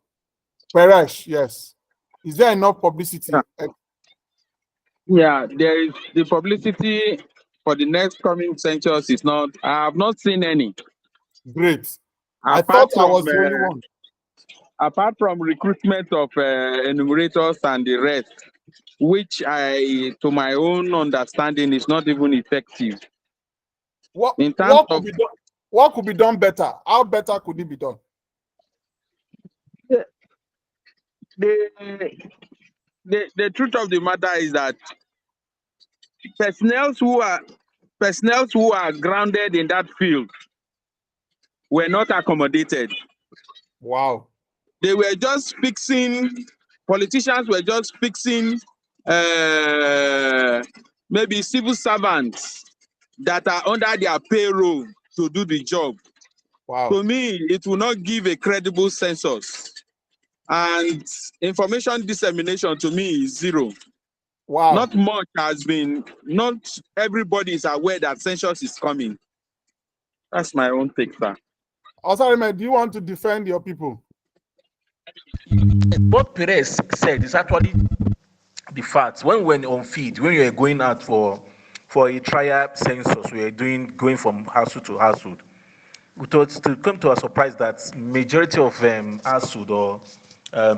Peresh, yes. Is there enough publicity? Yeah, there is the publicity for the next coming census is not, I have not seen any. Great. I thought I was the only one. Apart from recruitment of enumerators and the rest, which to my own understanding, is not even effective. What could be done better? How better could it be done? The truth of the matter is that personnel who are grounded in that field were not accommodated. Wow. They were just fixing, politicians were just fixing maybe civil servants that are under their payroll to do the job. Wow. To me, it will not give a credible census. And information dissemination to me is zero. Wow. Not much has been, not everybody is aware that census is coming. That's my own take, sir. Osareme, do you want to defend your people? What Perez said is actually the facts. When we were on feed, when we were going out for a trial census, we were going from household to household. We thought to come to a surprise that majority of household or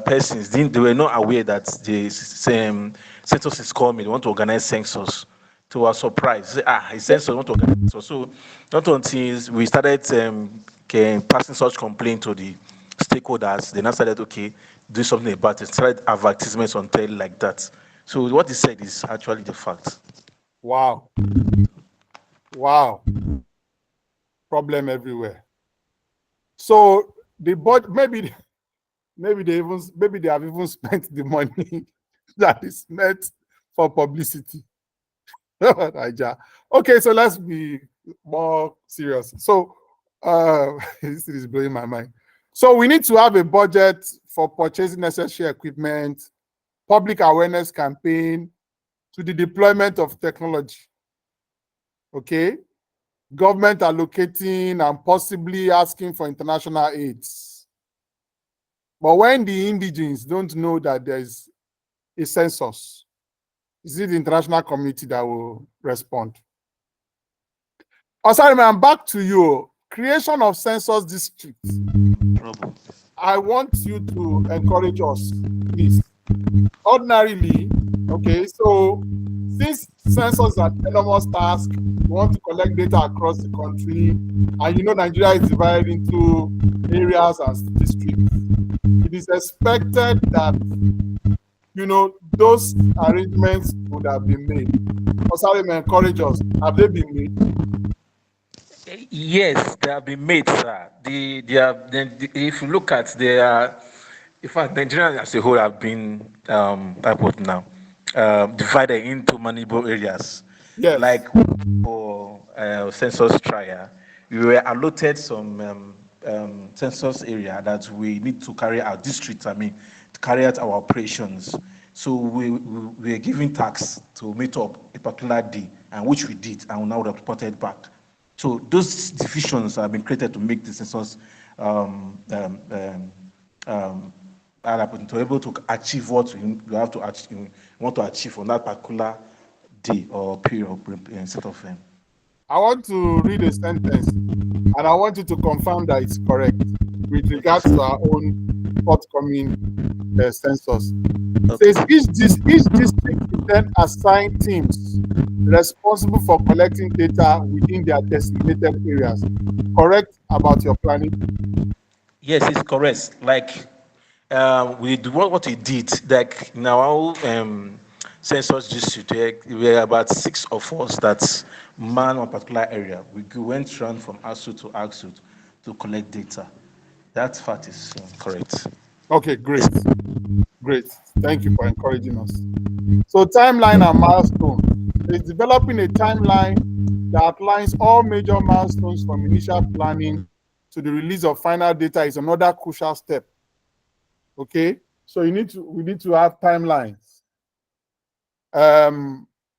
persons they were not aware that the census is coming. They want to organize census. To our surprise, a census want to organize census. So not until we started passing such complaint to the stakeholders, they now started do something about it. Started advertisements on tele like that. So what he said is actually the fact. Wow. Wow. Problem everywhere. So the budget, maybe they have even spent the money that is meant for publicity. Okay, so let's be more serious. So this is blowing my mind. So we need to have a budget for purchasing necessary equipment, public awareness campaign, to the deployment of technology. Okay, government allocating and possibly asking for international aids. But when the indigenes don't know that there's a census, is it the international community that will respond? Osareme, I'm back to you. Creation of census districts. I want you to encourage us, please. Ordinarily, okay, so since census is an enormous task, we want to collect data across the country, and you know Nigeria is divided into areas and districts. It is expected that, you know, those arrangements would have been made. Osareme, encourage us. Have they been made? Yes, they have been made, sir. If you look at their, in fact, Nigeria as a whole have been, I put now, divided into manageable areas. Yes. Like for census trial, we were allotted some census area that we need to carry our district, to carry out our operations. So we were given tax to meet up a particular day, and which we did, and we now reported back. So those divisions have been created to make the census to be able to achieve what you have to achieve, you want to achieve on that particular day or period of set of I want to read a sentence, and I want you to confirm that it's correct with regards to our own forthcoming census. It says each district will then assign teams responsible for collecting data within their designated areas. Correct about your planning? Yes, it's correct. Like we do what we did, like in our census district, there were about 6 of us that man one particular area. We went around from ASU to AXU to collect data. That fact is correct. Okay, great. Great. Thank you for encouraging us. So timeline and milestone. It's developing a timeline that outlines all major milestones from initial planning to the release of final data is another crucial step. Okay, so we need to have timelines.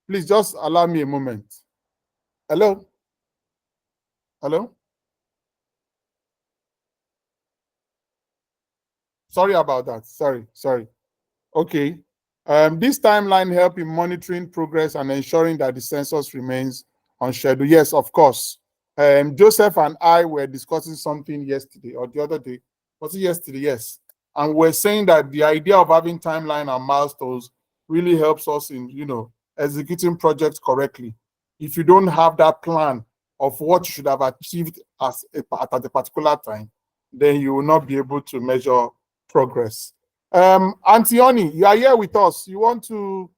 Please just allow me a moment. Hello? Hello? Sorry about that. Sorry. Okay. This timeline help in monitoring progress and ensuring that the census remains on schedule. Yes, of course. Joseph and I were discussing something yesterday or the other day. Was it yesterday? Yes. And we're saying that the idea of having timeline and milestones really helps us in, executing projects correctly. If you don't have that plan of what you should have achieved at a particular time, then you will not be able to measure progress. Auntie Oni, you are here with us. You want to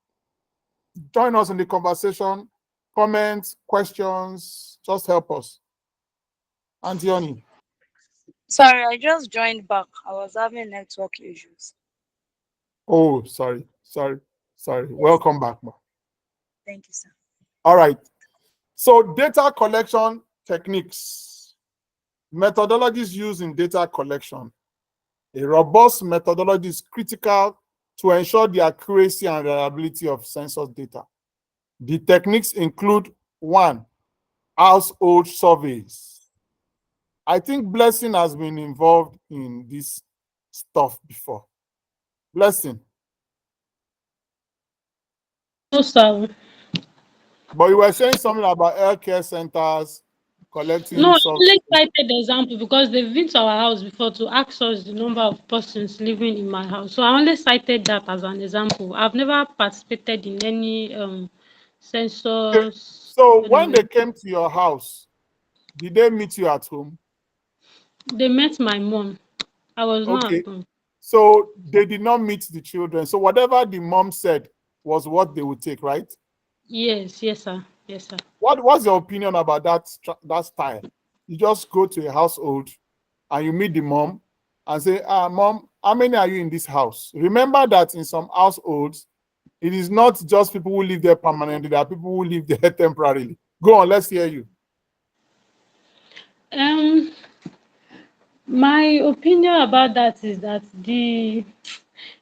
join us in the conversation? Comments, questions, just help us. Auntie Oni. Sorry, I just joined back. I was having network issues. Oh, sorry. Yes. Welcome back, ma. Thank you, sir. All right. So data collection techniques, methodologies used in data collection. A robust methodology is critical to ensure the accuracy and reliability of census data. The techniques include 1, household surveys. I think Blessing has been involved in this stuff before. Blessing. No, sir. But you were saying something about healthcare centers collecting No, I surveys. only cited the example because they've been to our house before to ask us the number of persons living in my house. So I only cited that as an example. I've never participated in any census. So when they came to your house, did they meet you at home? They met my mom. I was not Okay. at home. So they did not meet the children. So whatever the mom said was what they would take, right? Yes, sir. What's your opinion about that style? You just go to a household and you meet the mom and say, mom, how many are you in this house? Remember that in some households, it is not just people who live there permanently, there are people who live there temporarily. Go on, let's hear you. My opinion about that is that the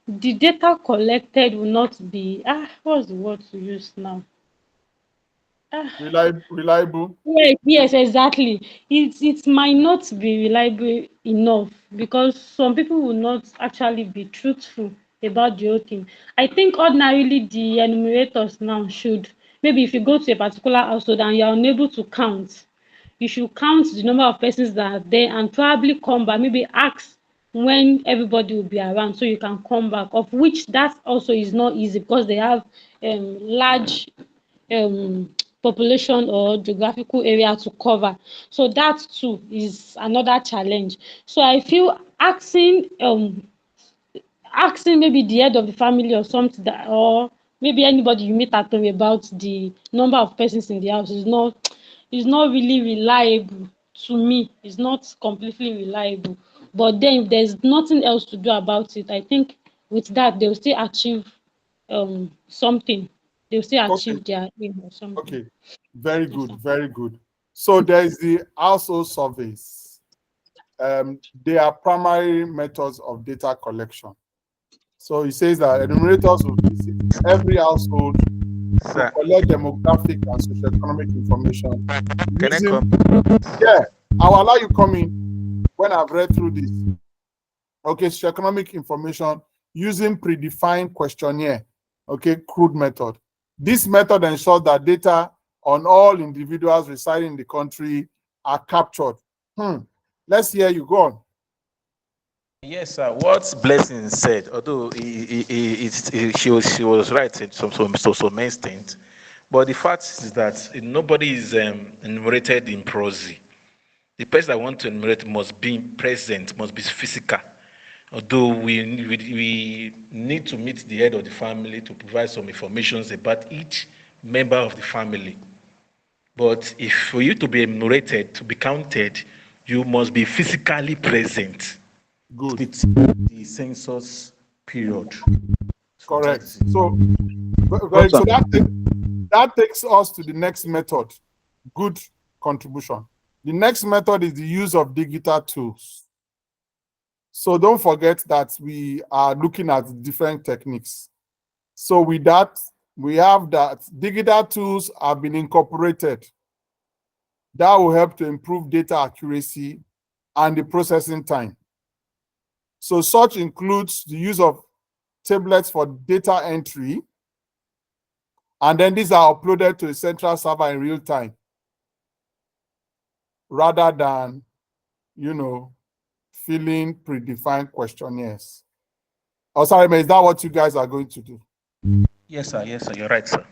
data collected will not be what's the word to use now? Reliable. Yes, exactly. It might not be reliable enough because some people will not actually be truthful about the whole thing. I think ordinarily the enumerators now should, maybe if you go to a particular household and you're unable to count, you should count the number of persons that are there and probably come back, maybe ask when everybody will be around so you can come back, of which that also is not easy because they have large population or geographical area to cover. So that too is another challenge. So I feel asking maybe the head of the family or something that, or maybe anybody you meet at home about the number of persons in the house is is not really reliable to me. It's not completely reliable. But then if there's nothing else to do about it, I think with that they'll still achieve something. They'll still Okay. achieve their aim or something. Okay. Very good. Very good. So there's the household surveys. They are primary methods of data collection. So he says that enumerators will visit every household to collect demographic and socioeconomic information. Can I come? Yeah, I'll allow you come in when I've read through this. Okay, socioeconomic information using predefined questionnaire. Okay, crude method. This method ensures that data on all individuals residing in the country are captured. Let's hear you. Go on. Yes, sir. What Blessing said, although she was right in some extent, but the fact is that nobody is enumerated in prosy. The person that want to enumerate must be present, must be physical. Although we need to meet the head of the family to provide some information about each member of the family. But if for you to be enumerated, to be counted, you must be physically present. Good. It's the census period. Correct. So that takes us to the next method. Good contribution. The next method is the use of digital tools. So don't forget that we are looking at different techniques. So with that, we have that digital tools have been incorporated. That will help to improve data accuracy and the processing time. So such includes the use of tablets for data entry, and then these are uploaded to a central server in real time, rather than, filling predefined questionnaires. Oh, sorry, is that what you guys are going to do? Yes, sir. Yes, sir. You're right, sir.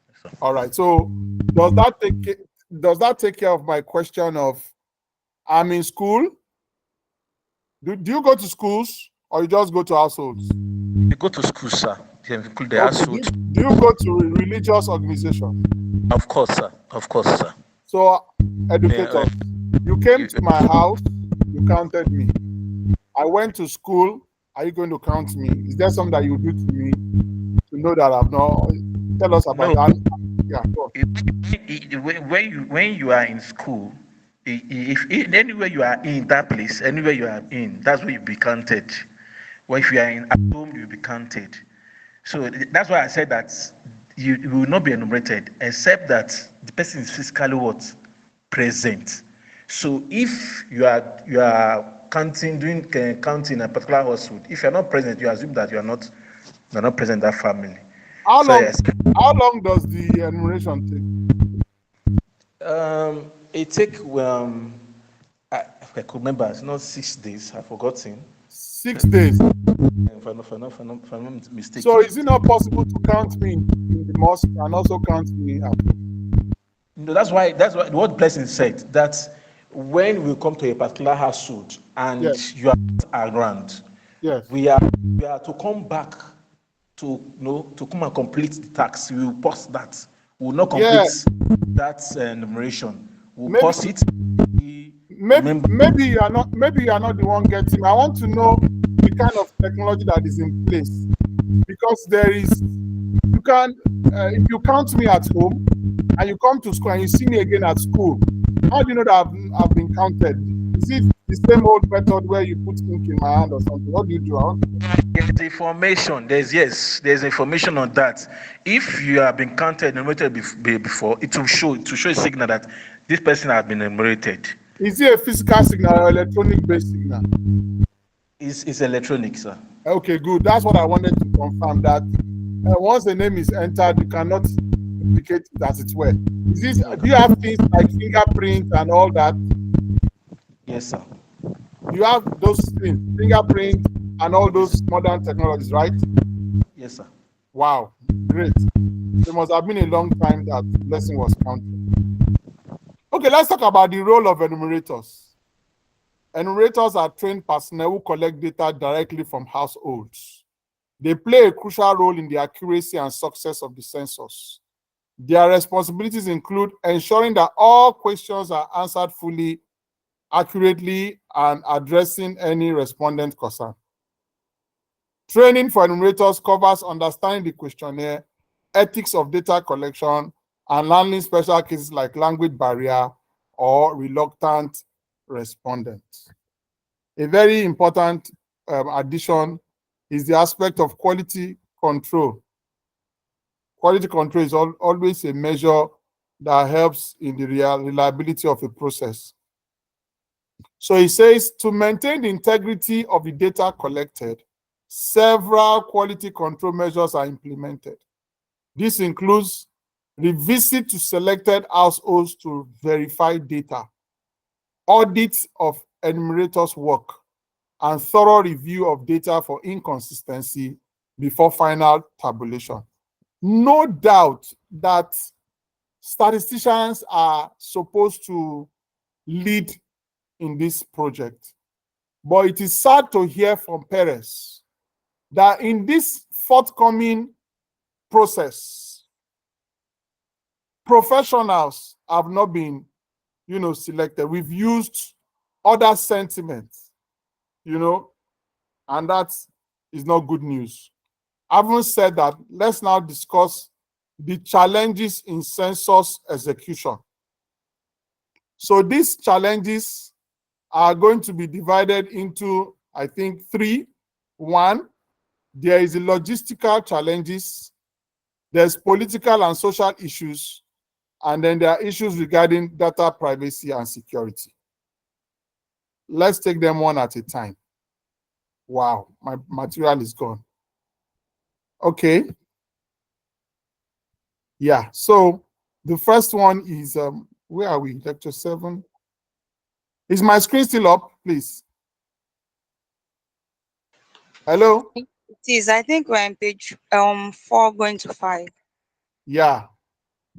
Yes, sir. All right. So does that take care of my question of I'm in school? Do you go to schools or you just go to households? You go to school, sir. You include the household. Do you go to religious organizations? Of course, sir. Of course, sir. So, educators, you came to my house, you counted me. I went to school, are you going to count me? Is there something that you do to me to know that I've not? Tell us about that. Yeah, go on. When you are in school, if anywhere you are in that place, anywhere you are in, that's where you be counted. Well, if you are at home, you'll be counted. So that's why I said that you will not be enumerated, except that the person is physically present. So if you are counting, doing counting in a particular household, if you're not present, you assume that you're not present in that family. How long does the enumeration take? It take I could remember, it's not 6 days, I've forgotten. 6 days. If I'm not mistaken. So is it not possible to count me in the mosque and also count me at home? No, that's why what Blessing said, that when we come to a particular household and you are not around, we are to come back to come and complete the task. We will pause that. We will not complete that enumeration. We'll pause it. Maybe you are not the one getting. I want to know the kind of technology that is in place, because you can if you count me at home and you come to school and you see me again at school, how do you know that I've been counted? Is it the same old method where you put ink in my hand or something? What do you do? There's information. There's information on that. If you have been counted enumerated before, it will show a signal that this person has been enumerated. Is it a physical signal or electronic based signal? It's electronic, sir. Okay, good. That's what I wanted to confirm, that once the name is entered, you cannot duplicate it as it were. Do you have things like fingerprint and all that? Yes, sir. You have those things, fingerprint and all those modern technologies, right? Yes, sir. Wow, great. It must have been a long time that Blessing was counted. Okay, let's talk about the role of enumerators. Enumerators are trained personnel who collect data directly from households. They play a crucial role in the accuracy and success of the census. Their responsibilities include ensuring that all questions are answered fully, accurately, and addressing any respondent concern. Training for enumerators covers understanding the questionnaire, ethics of data collection, and handling special cases like language barrier or reluctant respondents. A very important addition is the aspect of quality control. Quality control is always a measure that helps in the reliability of a process. So it says, to maintain the integrity of the data collected, several quality control measures are implemented. This includes revisit to selected households to verify data, audits of enumerators' work, and thorough review of data for inconsistency before final tabulation. No doubt that statisticians are supposed to lead in this project, but it is sad to hear from parents that in this forthcoming process, professionals have not been, selected. We've used other sentiments, and that is not good news. Having said that, let's now discuss the challenges in census execution. So these challenges are going to be divided into, I think, three. One, there is the logistical challenges, there's political and social issues, and then there are issues regarding data privacy and security. Let's take them one at a time. Wow, my material is gone. Okay. Yeah, so the first one is, where are we? Lecture 7. Is my screen still up, please? Hello? It is. I think we're on page 4 going to 5. Yeah,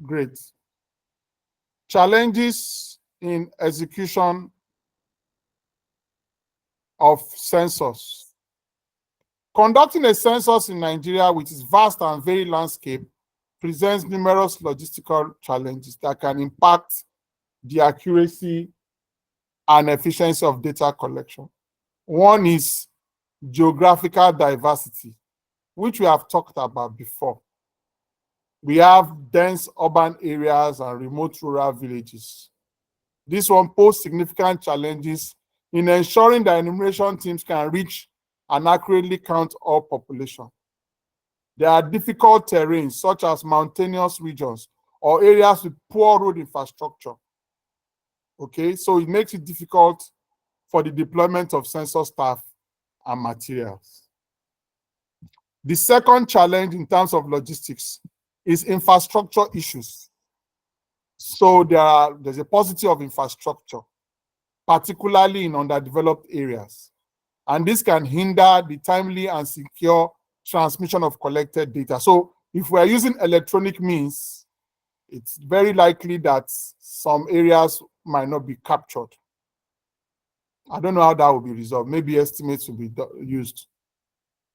great. Challenges in execution of census. Conducting a census in Nigeria with its vast and varied landscape presents numerous logistical challenges that can impact the accuracy and efficiency of data collection. One is geographical diversity, which we have talked about before. We have dense urban areas and remote rural villages. This one poses significant challenges in ensuring that enumeration teams can reach and accurately count all population. There are difficult terrains such as mountainous regions or areas with poor road infrastructure. Okay, so it makes it difficult for the deployment of census staff and materials. The second challenge in terms of logistics is infrastructure issues. So there's a paucity of infrastructure, particularly in underdeveloped areas. And this can hinder the timely and secure transmission of collected data. So if we're using electronic means, it's very likely that some areas might not be captured. I don't know how that will be resolved. Maybe estimates will be used.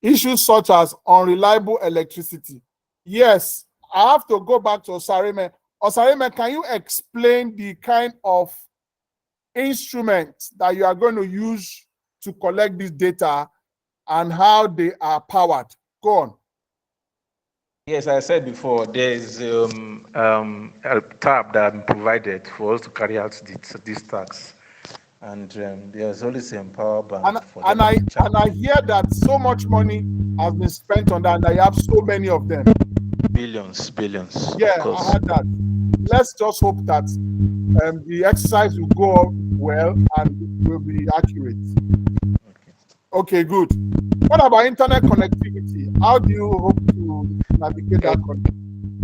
Issues such as unreliable electricity. Yes, I have to go back to Osareme. Osareme, can you explain the kind of instruments that you are going to use to collect this data and how they are powered? Go on. Yes, I said before, there's a tab that I'm provided for us to carry out these tasks. And there's always a power bank for them. And I hear that so much money has been spent on that, and I have so many of them. Billions. Yeah, of course. I heard that. Let's just hope that the exercise will go well and will be accurate. Okay, good. What about internet connectivity? How do you hope to navigate that connectivity?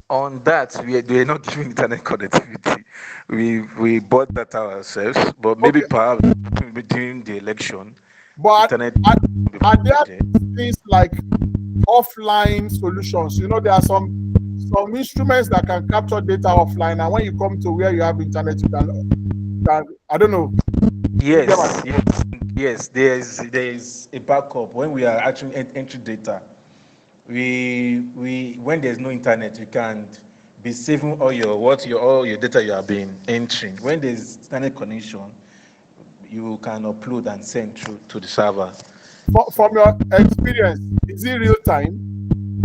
On that, we're not giving internet connectivity. We bought that ourselves, but maybe perhaps during the election, but internet. Are there things like offline solutions? You know, there are some instruments that can capture data offline, and when you come to where you have internet, you can I don't know. Yes. There is a backup when we are actually entering data. We when there's no internet, be saving all your data you have been entering. When there's internet connection, you can upload and send through to the server. From your experience, is it real time?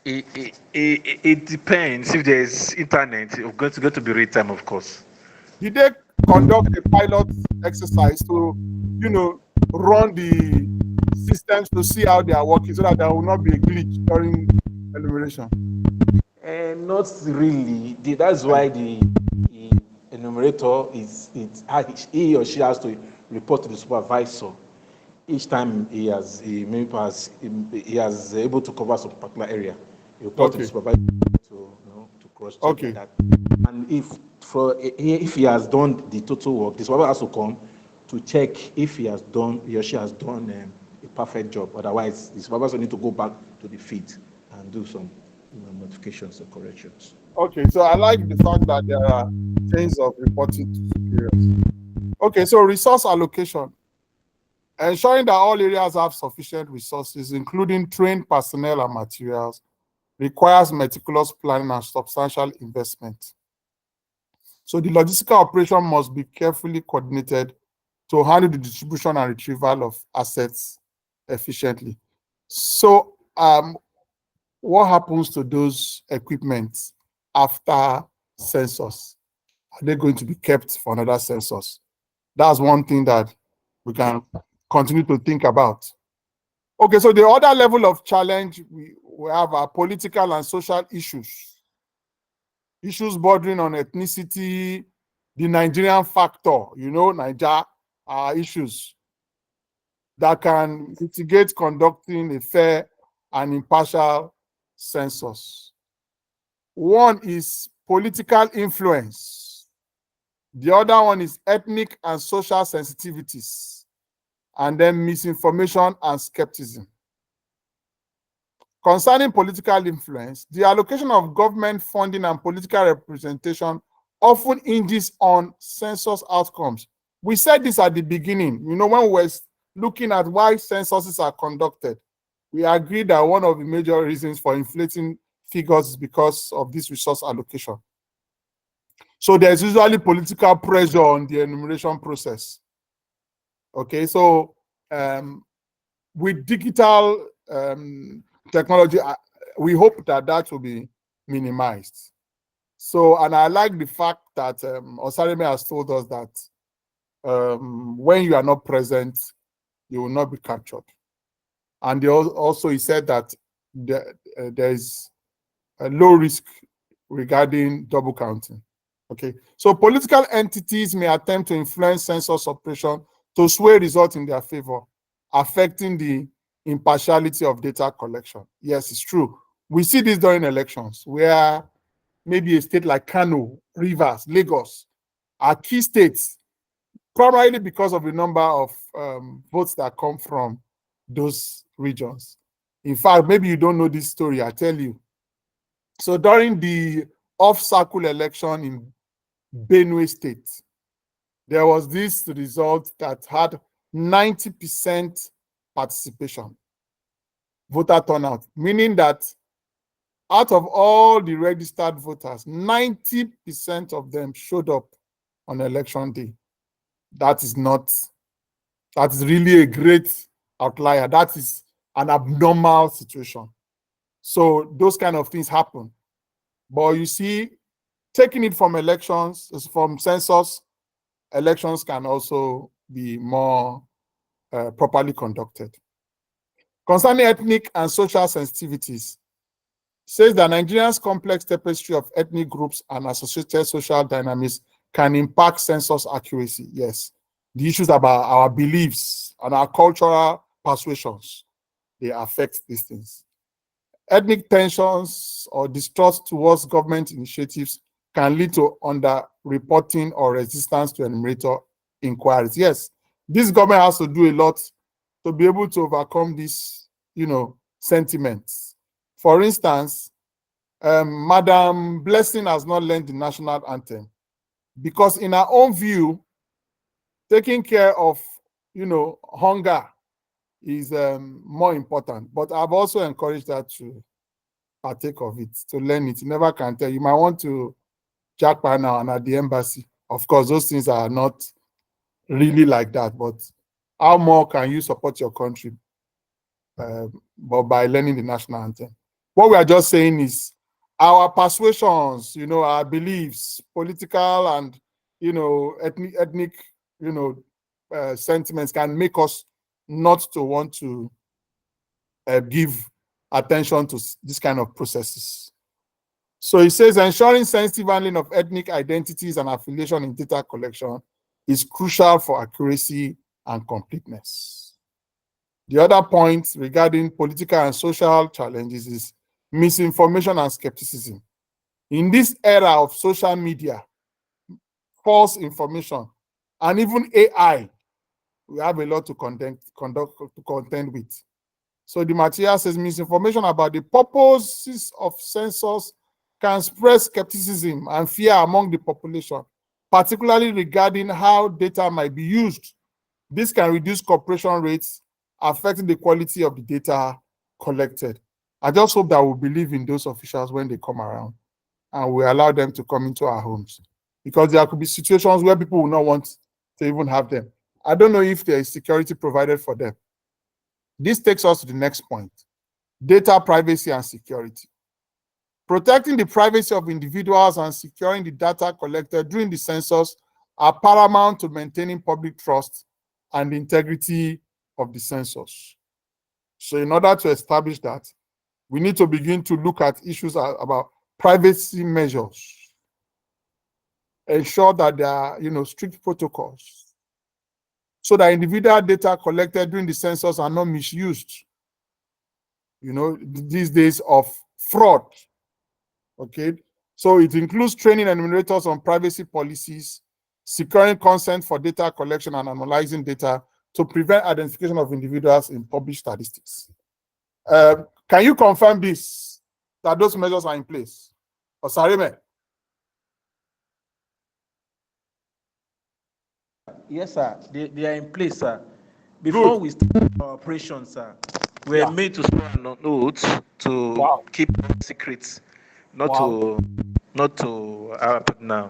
It depends. If there's internet, it's going to be real time, of course. Did they conduct a pilot exercise to, run the systems to see how they are working so that there will not be a glitch during enumeration? And not really. That's why the enumerator he or she has to report to the supervisor each time he has able to cover some particular area. He report to the supervisor to cross check that. And if he has done the total work, the supervisor has to come to check if he or she has done a perfect job. Otherwise, the supervisor need to go back to the feed and do some modifications or corrections. Okay, so I like the fact that there are things of reporting to superiors. Okay, so resource allocation. Ensuring that all areas have sufficient resources, including trained personnel and materials, requires meticulous planning and substantial investment. So the logistical operation must be carefully coordinated to handle the distribution and retrieval of assets efficiently. So what happens to those equipments after census? Are they going to be kept for another census? That's one thing that we can continue to think about. Okay, so the other level of challenge we have are political and social issues. Issues bordering on ethnicity, the Nigerian factor, Niger issues that can mitigate conducting a fair and impartial census. One is political influence. The other one is ethnic and social sensitivities, and then misinformation and skepticism. Concerning political influence, the allocation of government funding and political representation often hinges on census outcomes. We said this at the beginning, when we were looking at why censuses are conducted. We agreed that one of the major reasons for inflating figures is because of this resource allocation. So there's usually political pressure on the enumeration process. Okay, so with digital technology, we hope that will be minimized. So, and I like the fact that Osareme has told us that when you are not present, you will not be captured. And he said that there is a low risk regarding double counting. Okay, so political entities may attempt to influence census operation to sway results in their favor, affecting the impartiality of data collection. Yes, it's true. We see this during elections where maybe a state like Kano, Rivers, Lagos are key states, primarily because of the number of votes that come from those regions. In fact, maybe you don't know this story, I tell you. So during the off-cycle election in Benue State, there was this result that had 90% participation, voter turnout, meaning that out of all the registered voters, 90% of them showed up on election day. That is really a great outlier. That is an abnormal situation. So those kind of things happen. But you see, taking it from elections, from census, elections can also be more properly conducted. Concerning ethnic and social sensitivities, says that Nigeria's complex tapestry of ethnic groups and associated social dynamics can impact census accuracy. Yes, the issues about our beliefs and our cultural persuasions, they affect these things. Ethnic tensions or distrust towards government initiatives can lead to under-reporting or resistance to enumerator inquiries. Yes, this government has to do a lot to be able to overcome these, sentiments. For instance, Madam Blessing has not learned the national anthem because in her own view, taking care of, hunger is more important. But I've also encouraged her to partake of it, to learn it. You never can tell. You might want to jackpot now and at the embassy. Of course, those things are not really like that, but how more can you support your country? But by learning the national anthem. What we are just saying is our persuasions, our beliefs, political and, ethnic, sentiments can make us not to want to give attention to this kind of processes. So it says ensuring sensitive handling of ethnic identities and affiliation in data collection is crucial for accuracy and completeness. The other point regarding political and social challenges is misinformation and skepticism. In this era of social media, false information, and even AI, we have a lot to contend with. So the material says misinformation about the purposes of census can spread skepticism and fear among the population, particularly regarding how data might be used. This can reduce cooperation rates, affecting the quality of the data collected. I just hope that we'll believe in those officials when they come around and we allow them to come into our homes, because there could be situations where people will not want to even have them. I don't know if there is security provided for them. This takes us to the next point: data privacy and security. Protecting the privacy of individuals and securing the data collected during the census are paramount to maintaining public trust and the integrity of the census. So in order to establish that, we need to begin to look at issues about privacy measures, ensure that there are strict protocols, so that individual data collected during the census are not misused. These days of fraud. Okay, so it includes training enumerators on privacy policies, securing consent for data collection and analyzing data to prevent identification of individuals in published statistics. Can you confirm this, that those measures are in place? Osarime? Yes, sir. They are in place, sir. Before we start our operations, sir, we are made to swear an oath to keep secrets, not to now.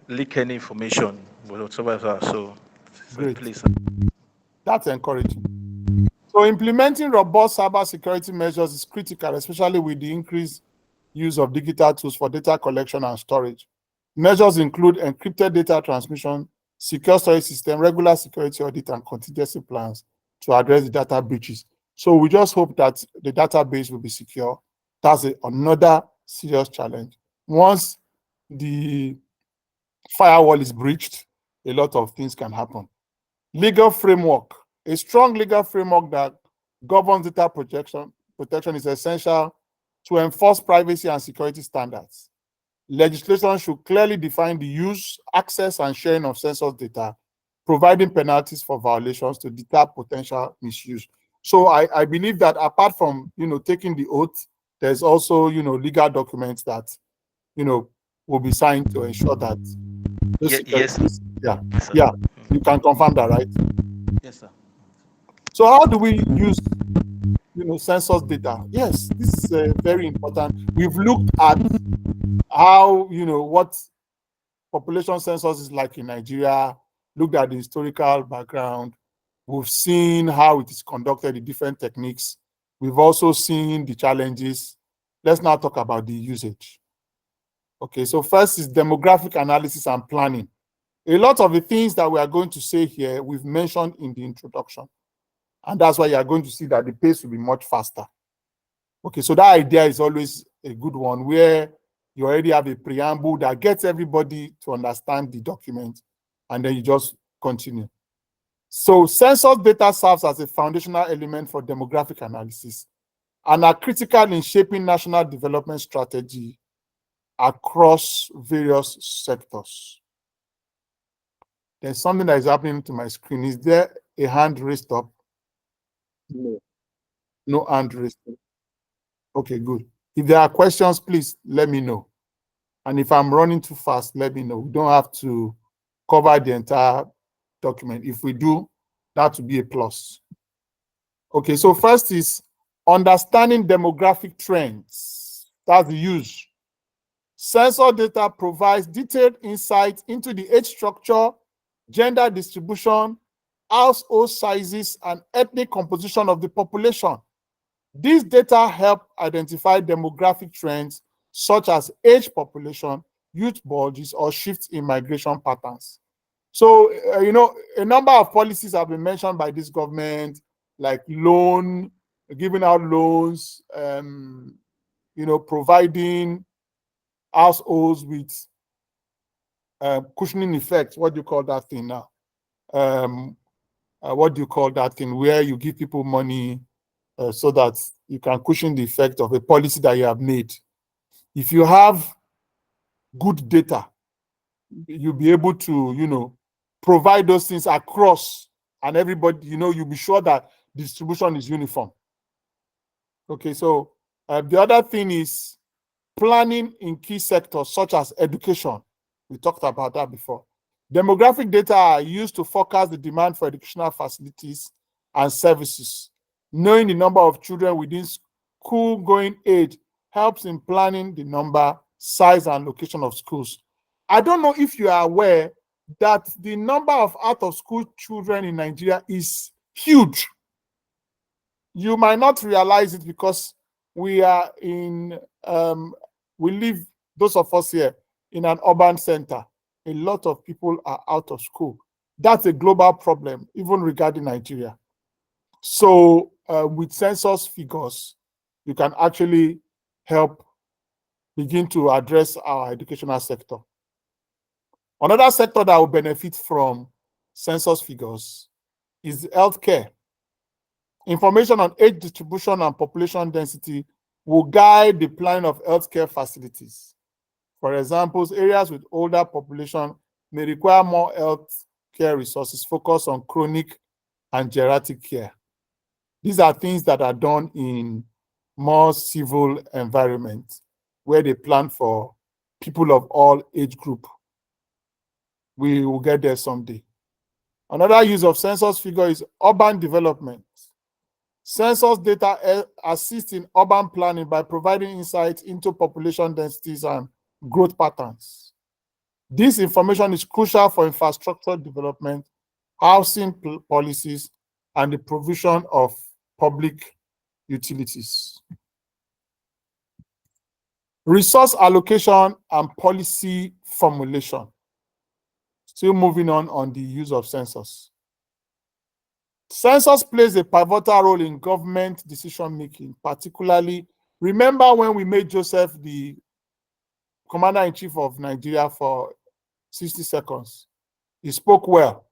Leak any information whatsoever. So great. Please, that's encouraging. So implementing robust cybersecurity measures is critical, especially with the increased use of digital tools for data collection and storage. Measures include encrypted data transmission, secure storage system, regular security audit, and contingency plans to address the data breaches. So we just hope that the database will be secure. That's another serious challenge. Once the firewall is breached, a lot of things can happen. Legal framework. A strong legal framework that governs data protection is essential to enforce privacy and security standards. Legislation should clearly define the use, access, and sharing of census data, providing penalties for violations to deter potential misuse. So I believe that apart from taking the oath, there's also legal documents that will be signed to ensure that yes, yeah, you can confirm that, right? Yes, sir. So how do we use census data? Yes, this is very important. We've looked at how what population census is like in Nigeria, looked at the historical background. We've seen how it is conducted, the different techniques. We've also seen the challenges. Let's now talk about the usage. Okay, so first is demographic analysis and planning. A lot of the things that we are going to say here, we've mentioned in the introduction. And that's why you are going to see that the pace will be much faster. Okay, so that idea is always a good one, where you already have a preamble that gets everybody to understand the document, and then you just continue. So census data serves as a foundational element for demographic analysis and are critical in shaping national development strategy across various sectors. There's something that is happening to my screen. Is there a hand raised up? No. No hand raised up. Okay, good. If there are questions, please let me know. And if I'm running too fast, let me know. We don't have to cover the entire document. If we do, that would be a plus. Okay, so first is Understanding demographic trends. That's the use. Census data provides detailed insight into the age structure, gender distribution, household sizes, and ethnic composition of the population. These data help identify demographic trends such as age population, youth bulges, or shifts in migration patterns. So, a number of policies have been mentioned by this government, like giving out loans, providing households with cushioning effect. What do you call that thing now? What do you call that thing where you give people money so that you can cushion the effect of a policy that you have made? If you have good data, you'll be able to, provide those things across, and everybody, you'll be sure that distribution is uniform. Okay, so the other thing is planning in key sectors such as education. We talked about that before. Demographic data are used to forecast the demand for educational facilities and services. Knowing the number of children within school-going age helps in planning the number, size, and location of schools. I don't know if you are aware that the number of out-of-school children in Nigeria is huge. You might not realize it because we are we live, those of us here, in an urban center. A lot of people are out of school. That's a global problem, even regarding Nigeria. So with census figures, you can actually help begin to address our educational sector. Another sector that will benefit from census figures is healthcare. Information on age distribution and population density will guide the planning of healthcare facilities. For example, areas with older population may require more healthcare resources focused on chronic and geriatric care. These are things that are done in more civil environments where they plan for people of all age group. We will get there someday. Another use of census figure is urban development. Census data assist in urban planning by providing insights into population densities and growth patterns. This information is crucial for infrastructure development, housing policies, and the provision of public utilities. Resource allocation and policy formulation. Still moving on the use of census. Census plays a pivotal role in government decision-making, particularly, remember when we made Joseph the Commander-in-Chief of Nigeria for 60 seconds? He spoke well.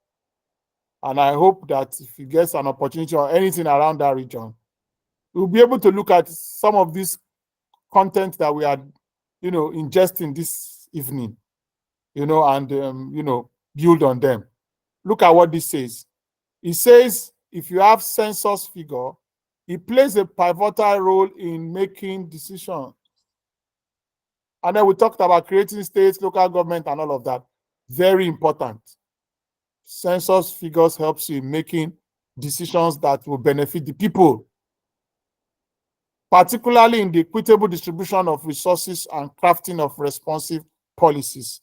And I hope that if he gets an opportunity or anything around that region, we'll be able to look at some of this content that we are, ingesting this evening, and, build on them. Look at what this says. It says, if you have census figure, it plays a pivotal role in making decisions. And then we talked about creating states, local government, and all of that. Very important. Census figures helps you in making decisions that will benefit the people, particularly in the equitable distribution of resources and crafting of responsive policies.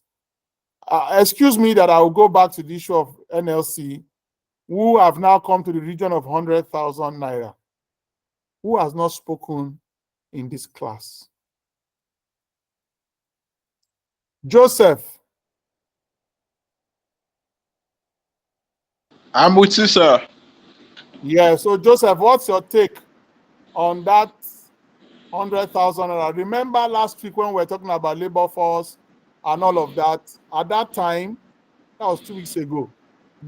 Excuse me that I will go back to the issue of NLC, who have now come to the region of 100,000 naira. Who has not spoken in this class? Joseph. I'm with you, sir. Yeah, so Joseph, what's your take on that 100,000 naira? Remember last week when we were talking about labor force and all of that? At that time, that was 2 weeks ago,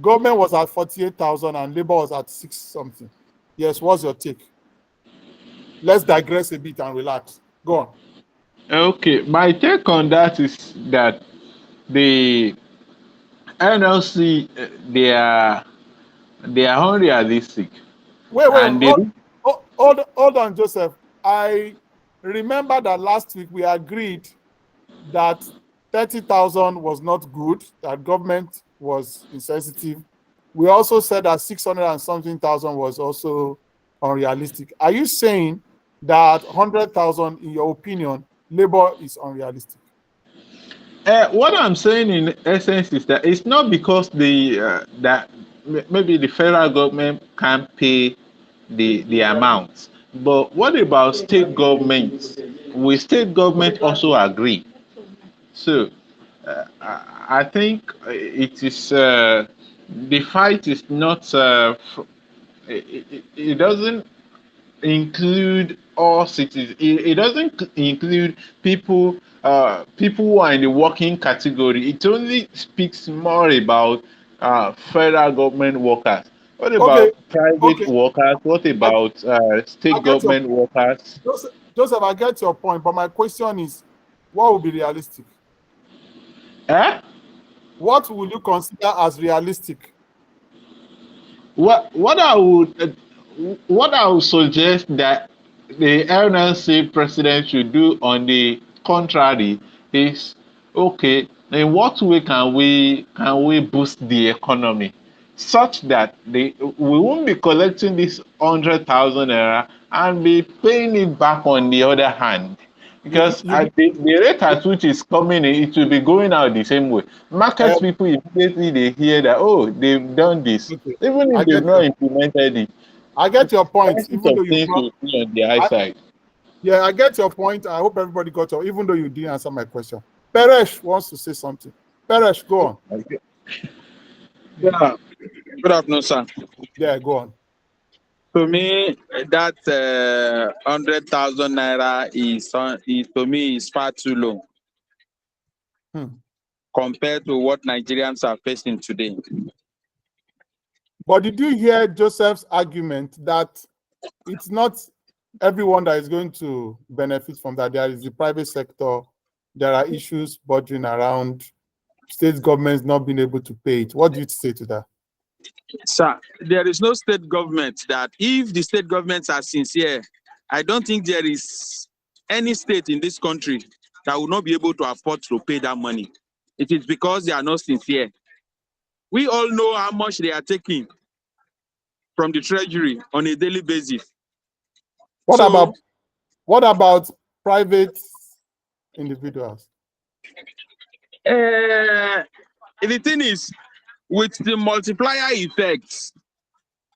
government was at 48,000 and labor was at 6 something. Yes, what's your take? Let's digress a bit and relax. Go on. Okay, my take on that is that the NLC, they are unrealistic. Wait, And hold on, Joseph. I remember that last week we agreed that 30,000 was not good, that government was insensitive. We also said that 600 and something thousand was also unrealistic. Are you saying that 100,000, in your opinion, labor is unrealistic? What I'm saying in essence is that it's not because maybe the federal government can't pay the amounts, but what about state governments? Will state government also agree? So I think it is the fight is not it doesn't include all cities. It doesn't include people who are in the working category. It only speaks more about federal government workers. What Okay, about private okay. workers? What I, about I state get your government workers? Joseph, I get your point, but my question is, what would be realistic? Eh? What will you consider as realistic? What I would suggest that the NLC president should do on the contrary is, okay, in what way can we boost the economy such that we won't be collecting this 100,000 naira and be paying it back on the other hand. Because at the rate at which it's coming in, it will be going out the same way. Market people immediately they hear that, oh, they've done this, okay. even I if they've get not implemented it. I get your point, Prices even though of you things will be on the high side. yeah, I get your point. I hope everybody got your, even though you didn't answer my question. Peresh wants to say something. Peresh, go on. Yeah. Good afternoon, sir. Yeah, go on. To me, that 100,000 naira is to me is far too low compared to what Nigerians are facing today. But did you hear Joseph's argument that it's not everyone that is going to benefit from that? There is the private sector. There are issues bordering around state governments not being able to pay it. What do you say to that? Sir, there is no state government that, if the state governments are sincere, I don't think there is any state in this country that will not be able to afford to pay that money. It is because they are not sincere. We all know how much they are taking from the treasury on a daily basis. What about private individuals? The thing is, with the multiplier effects,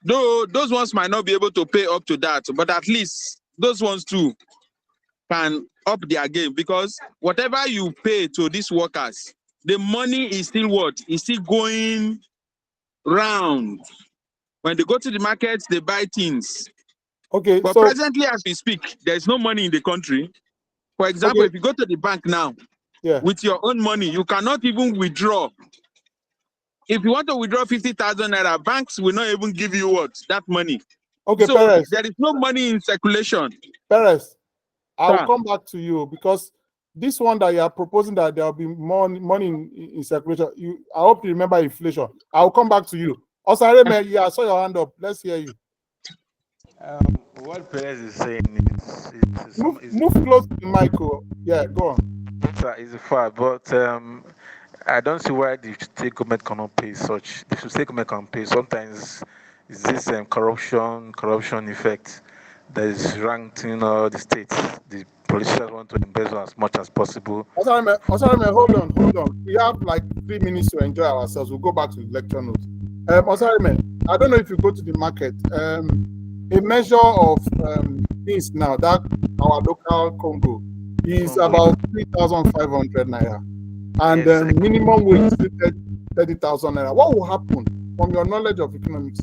though those ones might not be able to pay up to that, but at least those ones too can up their game, because whatever you pay to these workers, the money is still what? Is still going round. When they go to the markets, they buy things. Okay, but so presently as we speak, there is no money in the country. For example, if you go to the bank now, with your own money, you cannot even withdraw. If you want to withdraw 50,000 naira, banks will not even give you what? That money. Okay, so Perez. There is no money in circulation. Perez, I'll come back to you, because this one that you are proposing that there will be more money in circulation. I hope you remember inflation. I'll come back to you. Osareme, yeah, I saw your hand up. Let's hear you. What Perez is saying is move close to the mic. Yeah, go on. It's a fact, but I don't see why the state government cannot pay such. The state government can pay. Sometimes it's this corruption effect that is ranked in all the states. The politicians want to embezzle as much as possible. Osareme, hold on. We have like 3 minutes to enjoy ourselves. We'll go back to the lecture notes. Osareme, I don't know if you go to the market. A measure of this now, that our local Congo is about 3,500 naira, and the minimum wage is 30,000 naira. What will happen, from your knowledge of economics,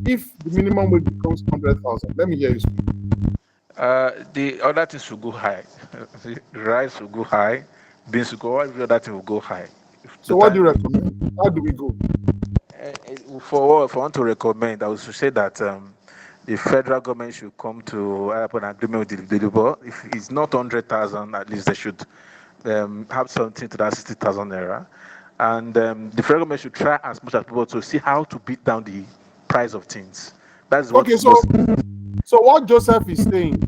if the minimum wage becomes 100,000? Let me hear you speak. The other things will go high. Rice will go high, beans will go, every other thing will go high. So what do you recommend? How do we go? For one to recommend, I would say that the federal government should come to an agreement with the labor. If it's not 100,000, at least they should have something to that 60,000 naira. And the federal government should try as much as possible to see how to beat down the price of things. That's what. Okay, so what Joseph is saying,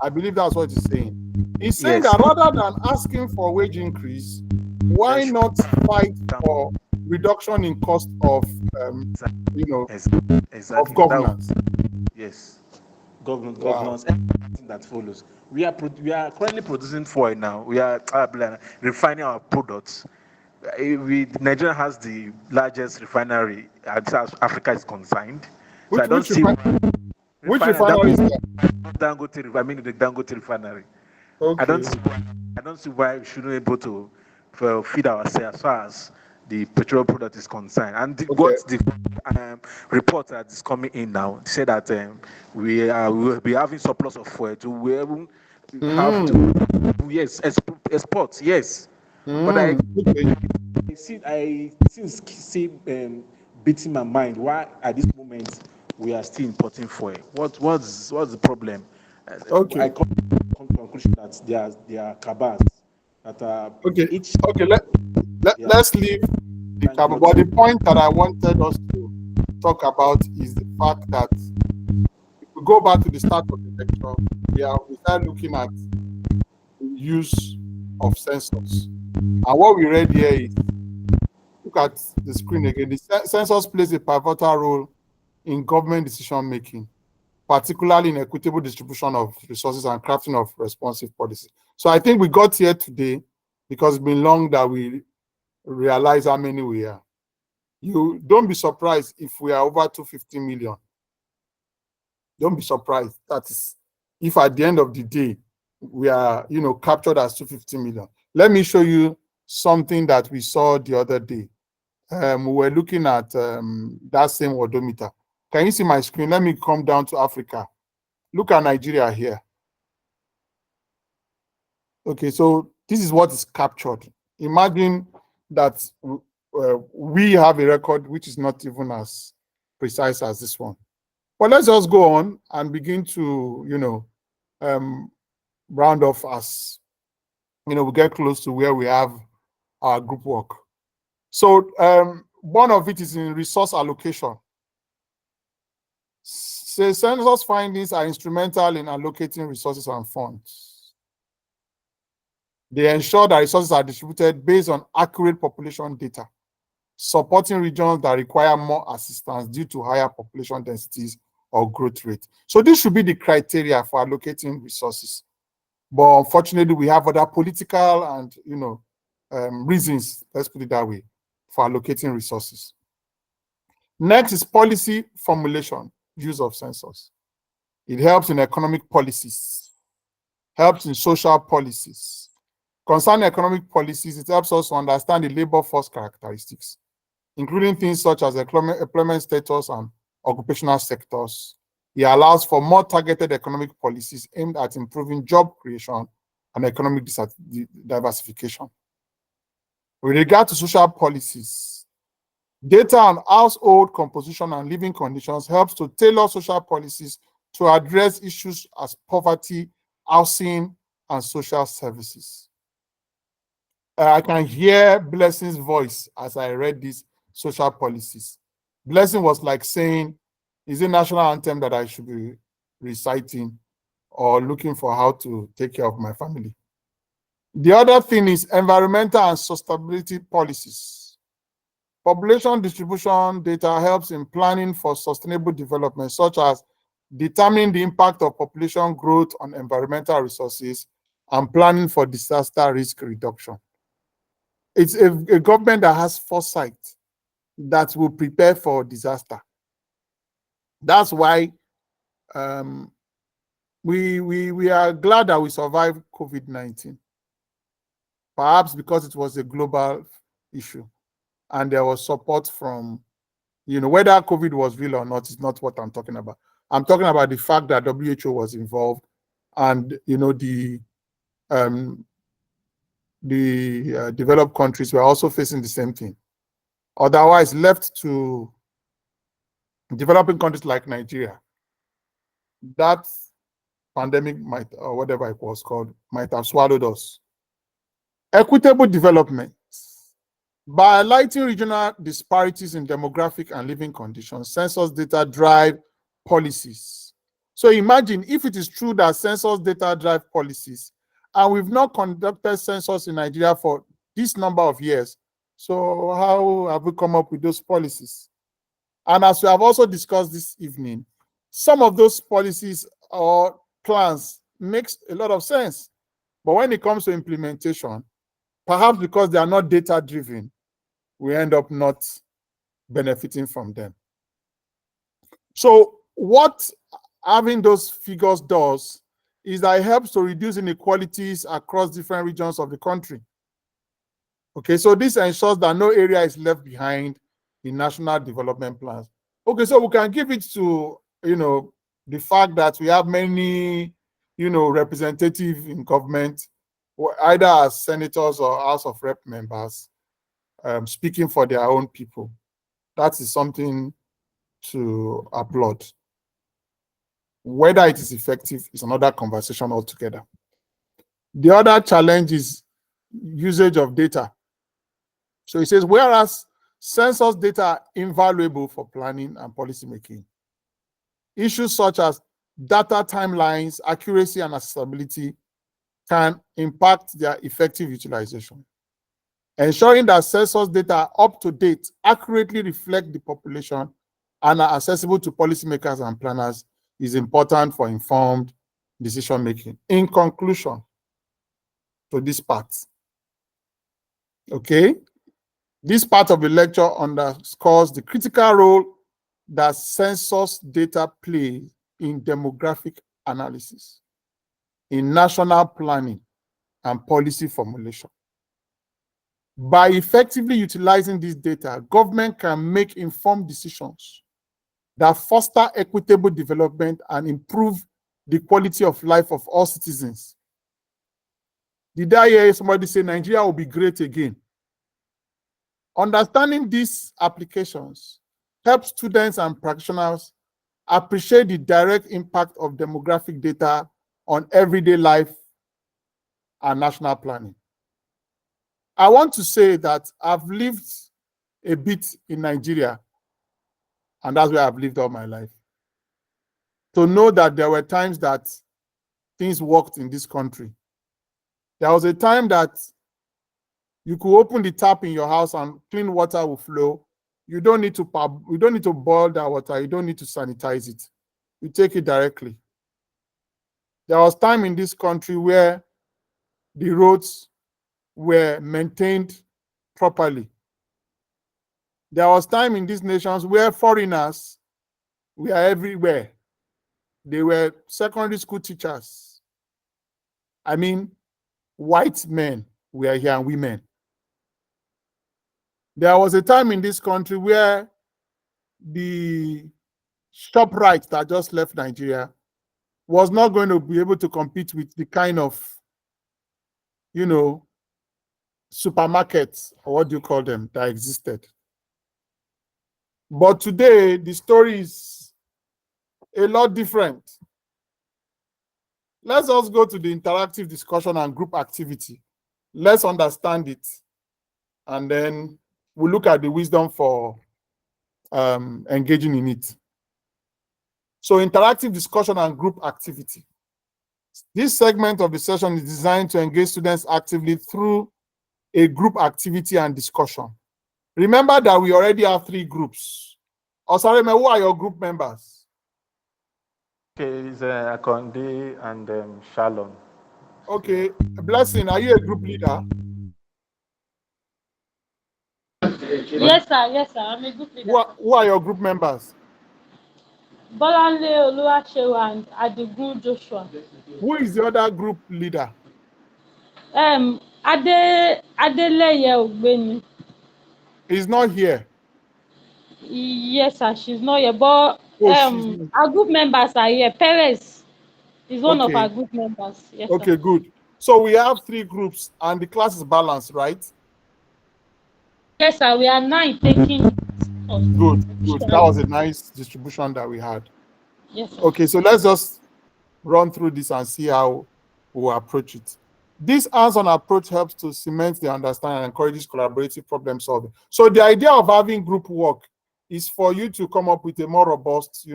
I believe that's what he's saying. He's saying that rather than asking for wage increase, why not fight for reduction in cost of, of governance? Yes. governance, everything that follows. We are currently producing fuel now. We are refining our products. Nigeria has the largest refinery as far as Africa is concerned. So I don't see which refinery is that? Dangote. I mean the Dangote refinery. Okay. I don't see why we shouldn't be able to feed ourselves as far as the petroleum product is concerned. And what the report that is coming in now say that we will be having surplus of fuel to we have to export, yes. But I see beating my mind why at this moment we are still importing fuel. What's the problem? I come to the conclusion that there are cabals that are each. Let's leave the cabal. But the point that I wanted us to talk about is the fact that if we go back to the start of the lecture, we start looking at the use of census. And what we read here is, look at the screen again. The census plays a pivotal role in government decision making, particularly in equitable distribution of resources and crafting of responsive policy. So I think we got here today because it's been long that we realize how many we are. You don't be surprised if we are over 250 million. Don't be surprised. That is, if at the end of the day we are, captured as 250 million. Let me show you something that we saw the other day. We were looking at that same odometer. Can you see my screen? Let me come down to Africa. Look at Nigeria here. Okay, so this is what is captured. Imagine that we have a record which is not even as precise as this one. But let's just go on and begin to, round off as, we get close to where we have our group work. So one of it is in resource allocation. So census findings are instrumental in allocating resources and funds. They ensure that resources are distributed based on accurate population data, supporting regions that require more assistance due to higher population densities or growth rate. So this should be the criteria for allocating resources. But unfortunately, we have other political and reasons, let's put it that way, for allocating resources. Next is policy formulation, use of census. It helps in economic policies, helps in social policies. Concerning economic policies, it helps us to understand the labor force characteristics, including things such as employment status and occupational sectors. It allows for more targeted economic policies aimed at improving job creation and economic diversification. With regard to social policies, data on household composition and living conditions helps to tailor social policies to address issues as poverty, housing, and social services. I can hear Blessing's voice as I read these social policies. Blessing was like saying, is it national anthem that I should be reciting or looking for how to take care of my family? The other thing is environmental and sustainability policies. Population distribution data helps in planning for sustainable development, such as determining the impact of population growth on environmental resources and planning for disaster risk reduction. It's a government that has foresight that will prepare for disaster. That's why we are glad that we survived COVID-19. Perhaps because it was a global issue and there was support from, whether COVID was real or not is not what I'm talking about. I'm talking about the fact that WHO was involved and, the developed countries were also facing the same thing. Otherwise, left to developing countries like Nigeria, that pandemic might, or whatever it was called, might have swallowed us. Equitable development. By highlighting regional disparities in demographic and living conditions, census data drive policies. So imagine if it is true that census data drive policies, and we've not conducted census in Nigeria for this number of years. So how have we come up with those policies? And as we have also discussed this evening, some of those policies or plans makes a lot of sense. But when it comes to implementation, perhaps because they are not data driven, we end up not benefiting from them. So what having those figures does is that it helps to reduce inequalities across different regions of the country. Okay, so this ensures that no area is left behind in national development plans. Okay, so we can give it to, the fact that we have many, representatives in government, either as senators or House of Rep members, speaking for their own people. That is something to applaud. Whether it is effective is another conversation altogether. The other challenge is usage of data. So it says, whereas census data are invaluable for planning and policymaking, issues such as data timelines, accuracy, and accessibility can impact their effective utilization. Ensuring that census data are up to date, accurately reflect the population, and are accessible to policymakers and planners is important for informed decision making. In conclusion to this part, okay, this part of the lecture underscores the critical role that census data play in demographic analysis, in national planning and policy formulation. By effectively utilizing this data, government can make informed decisions that foster equitable development and improve the quality of life of all citizens. Did I hear somebody say Nigeria will be great again? Understanding these applications helps students and practitioners appreciate the direct impact of demographic data on everyday life and national planning. I want to say that I've lived a bit in Nigeria, and that's where I've lived all my life. To know that there were times that things worked in this country. There was a time that you could open the tap in your house and clean water will flow. You don't need to boil that water. You don't need to sanitize it. You take it directly. There was time in this country where the roads were maintained properly. There was time in these nations where foreigners were everywhere. They were secondary school teachers. I mean, white men were here and women. There was a time in this country where the ShopRite that just left Nigeria was not going to be able to compete with the kind of, supermarkets, or what do you call them, that existed. But today, the story is a lot different. Let's also go to the interactive discussion and group activity. Let's understand it. And then we'll look at the wisdom for engaging in it. So interactive discussion and group activity. This segment of the session is designed to engage students actively through a group activity and discussion. Remember that we already have 3 groups. Osareme, who are your group members? Okay, it's Akonde and Shalom. Okay, Blessing, are you a group leader? Yes, sir. I'm a group leader. Who are your group members? Bolanle Oluwasewa and Adigun Joshua. Who is the other group leader? Adeleye Ogbeni. He's not here. Yes, sir. She's not here, but Oh, our group members are here. Perez is one of okay. our group members. Yes, okay, sir. Good. So we have 3 groups and the class is balanced, right? Yes, sir. We are 9 taking. Good. That was a nice distribution that we had. Yes, sir. Okay, so let's just run through this and see how we'll approach it. This hands-on approach helps to cement the understanding and encourages collaborative problem solving. So the idea of having group work is for you to come up with a more robust,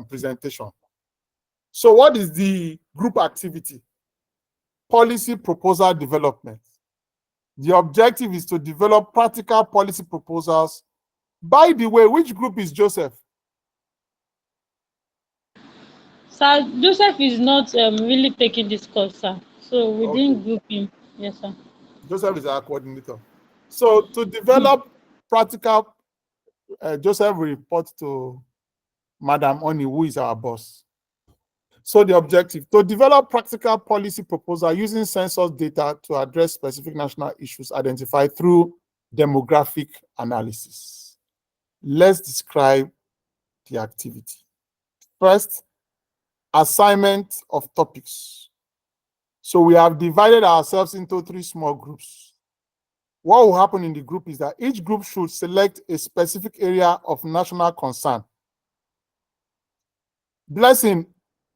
presentation. So what is the group activity? Policy proposal development. The objective is to develop practical policy proposals. By the way, which group is Joseph? Sir Joseph is not really taking this course, sir. So we didn't group him. Yes, sir. Joseph is our coordinator. So to develop practical, Joseph will report to Madam Oni, who is our boss. So the objective, to develop practical policy proposal using census data to address specific national issues identified through demographic analysis. Let's describe the activity. First, assignment of topics. So we have divided ourselves into 3 small groups. What will happen in the group is that each group should select a specific area of national concern. Blessing,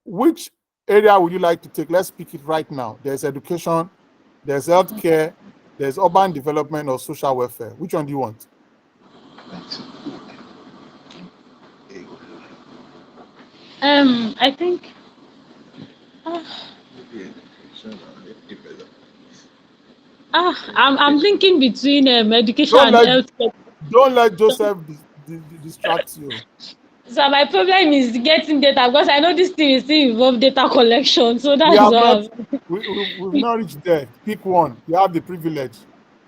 which area would you like to take? Let's pick it right now. There's education, there's healthcare, there's urban development or social welfare. Which one do you want? I think I'm thinking between education and healthcare. Don't let Joseph distract you. So my problem is getting data because I know this thing is still involve data collection. So We that's have why not, we've not reached there. Pick one. You have the privilege.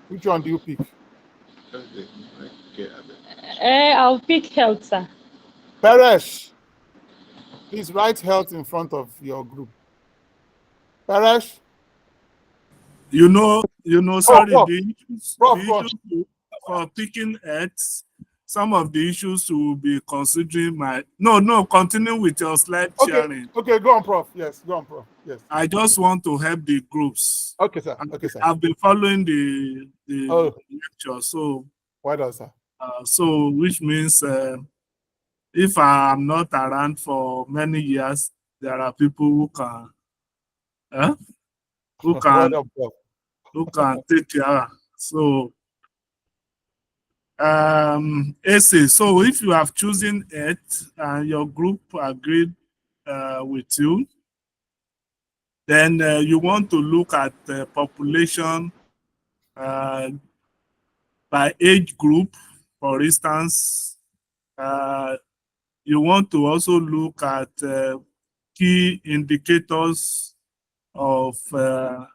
Which one do you pick? I'll pick health, sir. Paresh, please write health in front of your group. Paresh? You know, sorry, the issues for picking heads, some of the issues will be considering continue with your slide sharing. Okay, go on, Prof. Yes, go on, Prof. Yes. I just want to help the groups. Okay, sir. Okay, sir. I've been following the lecture, so why does sir? So which means if I'm not around for many years, there are people who can take care. So essay. So if you have chosen it and your group agreed with you, then you want to look at the population by age group. For instance, you want to also look at key indicators of the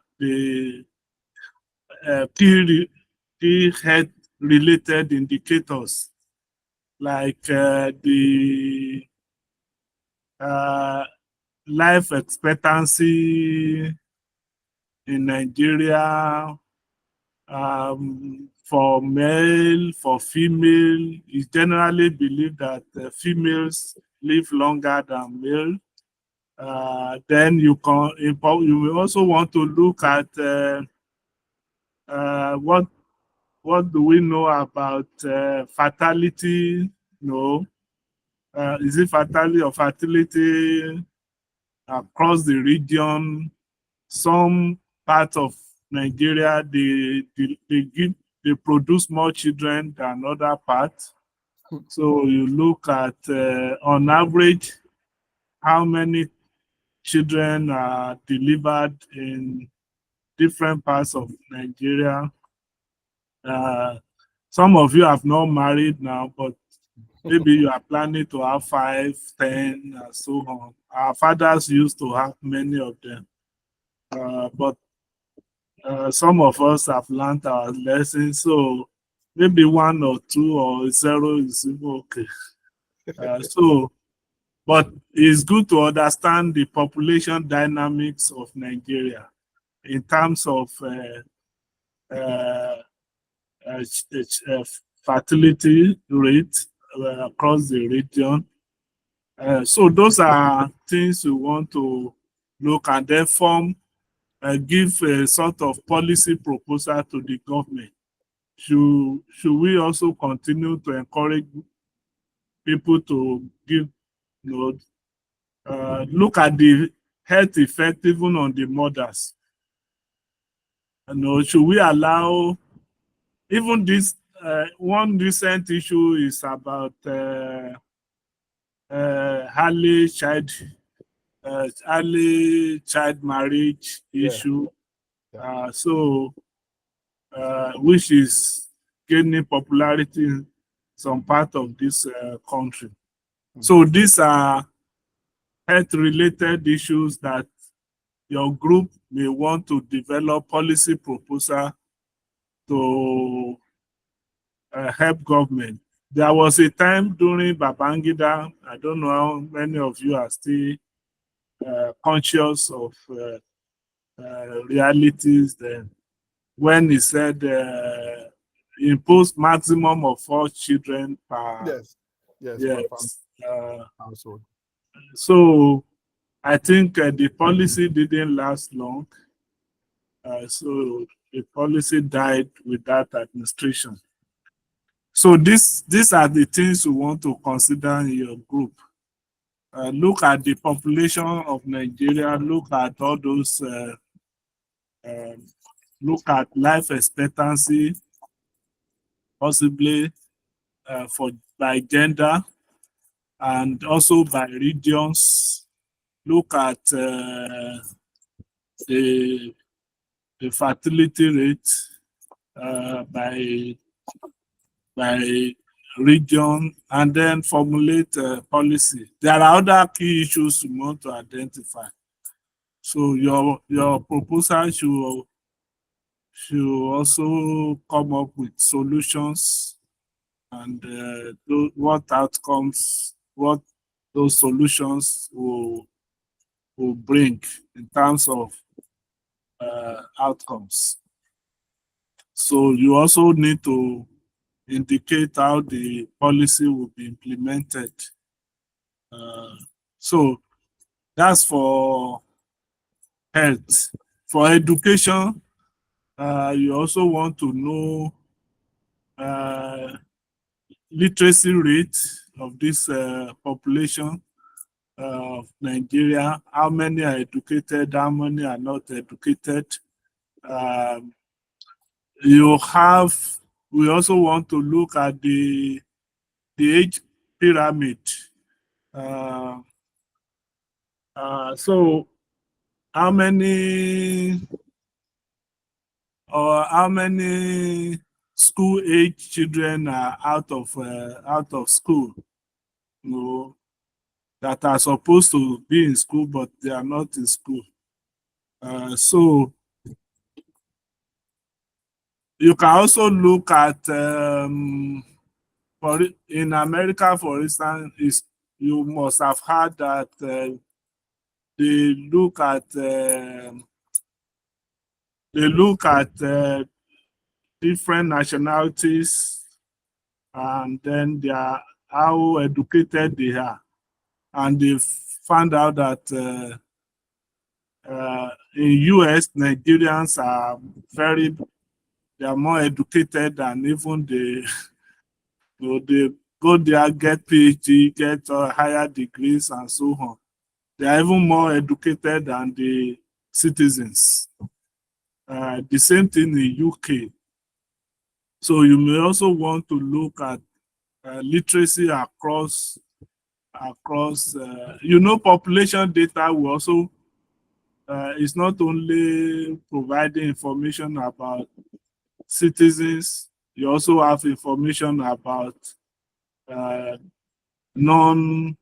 key health related indicators like the life expectancy in Nigeria, for male, for female. It's generally believed that females live longer than male. Then you will also want to look at what do we know about fatality? Is it fatality or fertility across the region? Some parts of Nigeria, they produce more children than other parts. So you look at, on average, how many children are delivered in different parts of Nigeria. Some of you have not married now, but maybe you are planning to have 5, 10, and so on. Our fathers used to have many of them. But some of us have learned our lessons, so maybe 1 or 2 or 0 is okay. But it's good to understand the population dynamics of Nigeria in terms of fertility rate across the region. So those are things we want to look at, then give a sort of policy proposal to the government. Should we also continue to encourage people to give, look at the health effect even on the mothers? Should we allow, even this, one recent issue is about early child marriage issue. Which is gaining popularity in some part of this country. So these are health-related issues that your group may want to develop policy proposal to help government. There was a time during Babangida, I don't know how many of you are still conscious of realities then, when he said impose maximum of 4 children per yes, per household. So I think the policy didn't last long. So the policy died with that administration. So these are the things you want to consider in your group. Look at the population of Nigeria, look at all those, look at life expectancy, possibly by gender, and also by regions. Look at the fertility rate by region, and then formulate policy. There are other key issues you want to identify. So your proposal should also come up with solutions and what outcomes, what those solutions will bring in terms of outcomes. So you also need to indicate how the policy will be implemented. So that's for health. For education, you also want to know literacy rate of this population of Nigeria, how many are educated, how many are not educated. We also want to look at the age pyramid. So how many school age children are out of school, you know, that are supposed to be in school but they are not in school. So you can also look at in America, for instance, you must have heard that they look at different nationalities and then how educated they are, and they found out that in US, Nigerians are they are more educated than even they go there, get PhD, get higher degrees and so on. They are even more educated than the citizens. The same thing in UK. So you may also want to look at literacy across population data will also is not only providing information about citizens, you also have information about those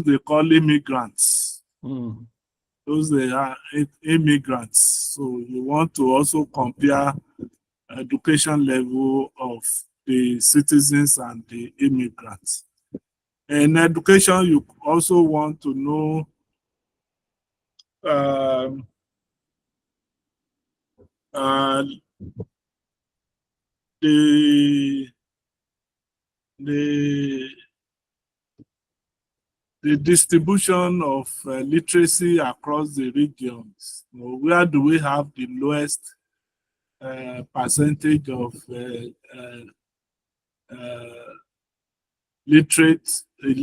they call immigrants. Those they are immigrants. So you want to also compare education level of the citizens and the immigrants. In education, you also want to know the distribution of literacy across the regions. You know, where do we have the lowest percentage of illiterates? Where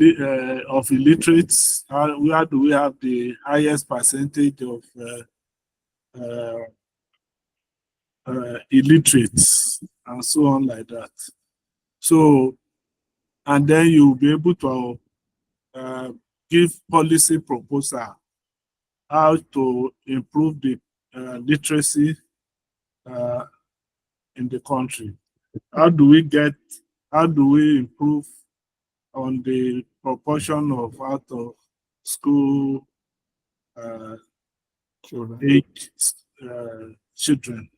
do we have the highest percentage of illiterates, and so on like that. So, and then you'll be able to give policy proposal how to improve the literacy in the country. How do we improve on the proportion of school age children.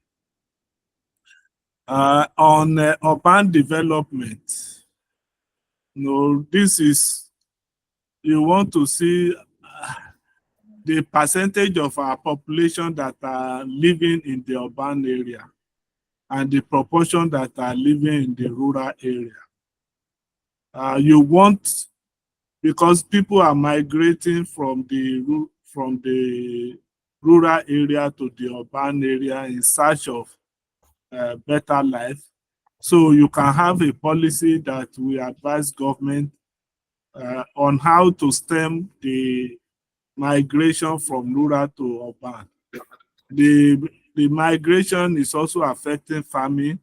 On urban development, this is, you want to see the percentage of our population that are living in the urban area and the proportion that are living in the rural area. You want, because people are migrating from the rural area to the urban area in search of better life. So you can have a policy that we advise government on how to stem the migration from rural to urban. The migration is also affecting farming.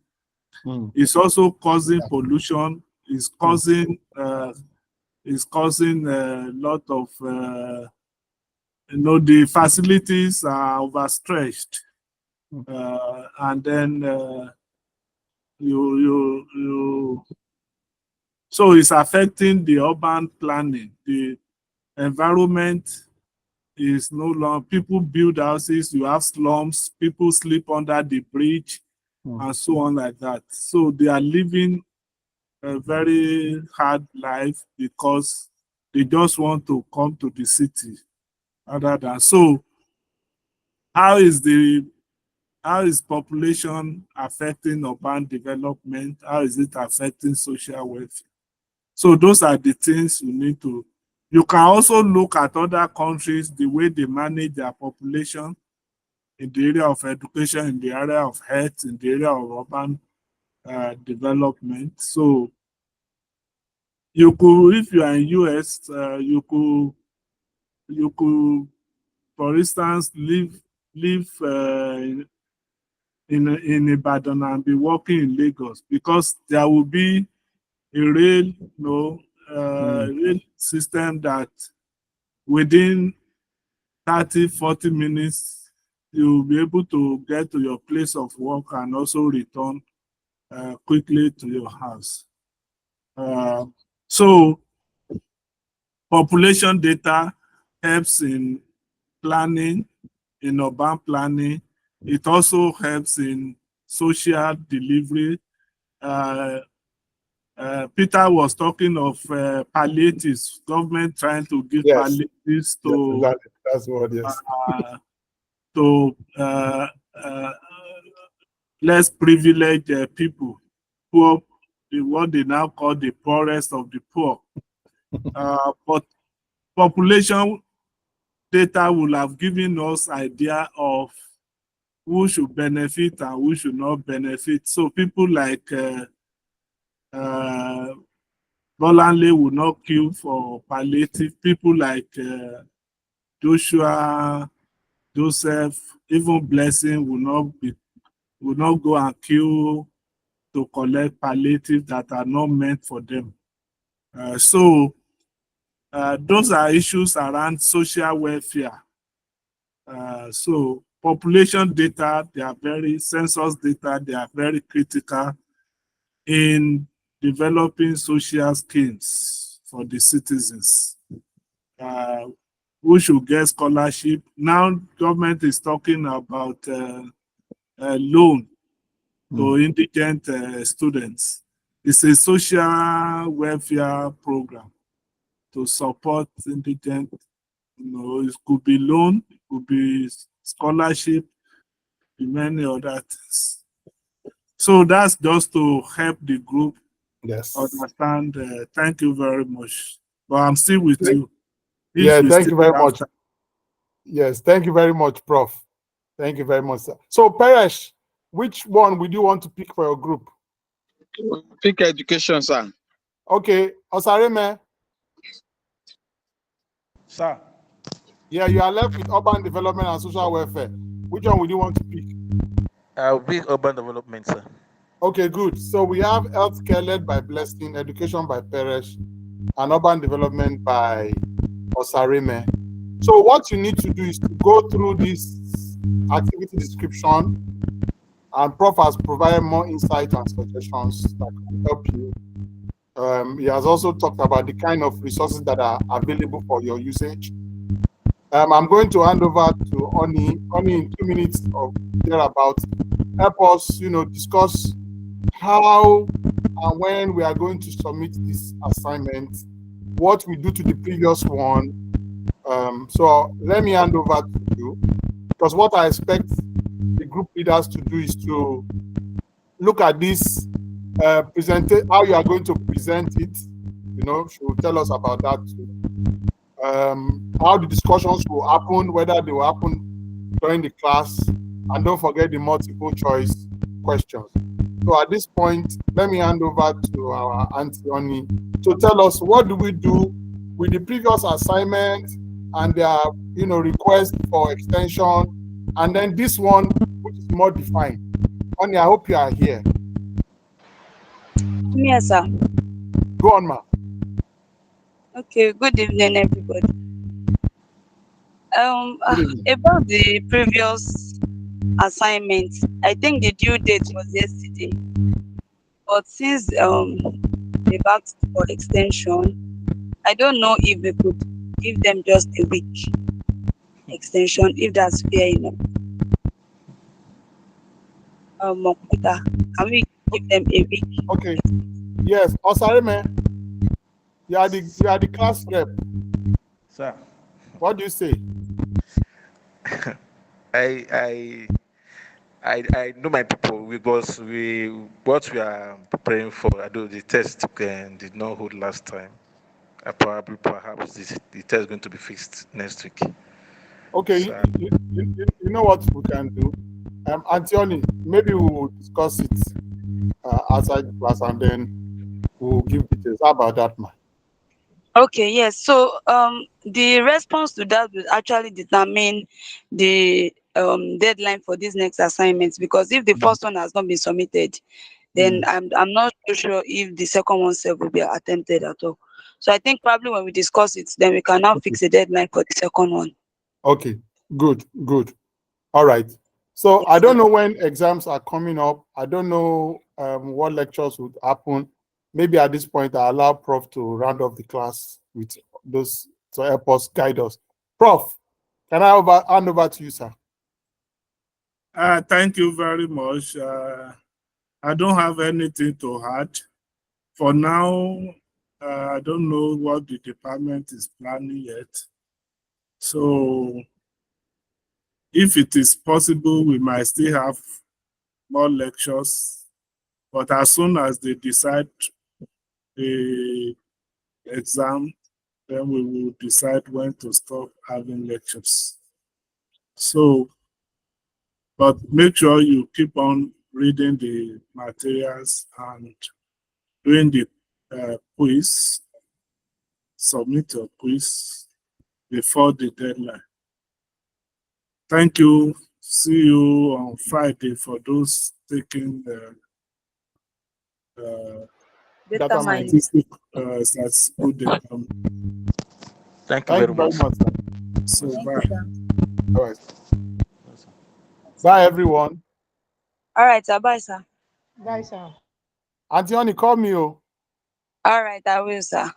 It's also causing pollution. It's causing a lot of the facilities are overstretched, and then so it's affecting the urban planning. The environment is no longer, people build houses, you have slums, people sleep under the bridge, and so on like that. So they are living a very hard life because they just want to come to the city. Other than so, how is population affecting urban development? How is it affecting social welfare? So those are the things you need to. You can also look at other countries, the way they manage their population in the area of education, in the area of health, in the area of urban development. So you could, if you are in US, you could, for instance, live in Ibadan and be working in Lagos, because there will be a rail, rail system that within 30-40 minutes you'll be able to get to your place of work and also return quickly to your house. So population data helps in planning, in urban planning. It also helps in social delivery. Peter was talking of palliatives, government trying to give palliatives to, yes, exactly. That's what, yes. To less privileged people, poor, what they now call the poorest of the poor. But population data will have given us idea of who should benefit and who should not benefit. So people like Bolanle will not queue for palliative. People like Joshua, Joseph, even Blessing will not go and queue to collect palliative that are not meant for them. So those are issues around social welfare. So population data, census data, they are very critical in developing social schemes for the citizens. Who should get scholarship? Now government is talking about a loan to indigent students. It's a social welfare program to support indigent. It could be loan, it could be scholarship, many other things. So that's just to help the group understand. Thank you very much. But I'm still with you. Thank you very much. Yes, thank you very much, Prof. Thank you very much, sir. So, Paresh, which one would you want to pick for your group? Pick education, sir. Okay, Osareme. Sir. Yeah, you are left with urban development and social welfare. Which one would you want to pick? I'll pick urban development, sir. Okay, good. So we have healthcare led by Blessing, education by Paresh, and urban development by Osareme. So what you need to do is to go through this activity description, and Prof has provided more insight and suggestions that can help you He has also talked about the kind of resources that are available for your usage. I'm going to hand over to Oni in 2 minutes or thereabouts. Help us, discuss how and when we are going to submit this assignment, what we do to the previous one. So let me hand over to you, because what I expect the group leaders to do is to look at this, present it, how you are going to present it. She will tell us about that too. How the discussions will happen, whether they will happen during the class, and don't forget the multiple choice questions. So at this point, let me hand over to our Auntie Oni to tell us what do we do with the previous assignment and their request for extension, and then this one, which is more defined. Oni, I hope you are here. Yes, sir. Go on, ma. Okay, good evening, everybody. About the previous assignment, I think the due date was yesterday, but since they asked for extension, I don't know if we could give them just a week extension, if that's fair enough. Mokuta, can we give them a week? Okay. Yes, Osareme, you are the class rep. Sir, What do you say? I know my people because what we are preparing for. I know the test did not hold last time. Perhaps the test is going to be fixed next week. Okay, So, you know what we can do? Antioni, maybe we will discuss it outside the class, and then we'll give details. How about that, man? Okay, yes. So the response to that will actually determine the deadline for these next assignments, because if the first one has not been submitted, then I'm not too sure if the second one will be attempted at all. So I think probably when we discuss it, then we can now fix a deadline for the second one. Okay, good. All right. So I don't know when exams are coming up. I don't know what lectures would happen. Maybe at this point, I allow Prof to round off the class with those to help us guide us. Prof, can I hand over to you, sir? Thank you very much. I don't have anything to add. For now, I don't know what the department is planning yet. So if it is possible, we might still have more lectures. But as soon as they decide the exam, then we will decide when to stop having lectures. So, but make sure you keep on reading the materials and doing the quiz, submit your quiz before the deadline. Thank you. See you on Friday for those taking the Data mining. statistical data. thank you very much. Sir. So, Thank bye. you, sir. All right. Bye, everyone. All right, sir. Bye, sir. Bye, sir. Auntie Oni, call me. All right, I will, sir.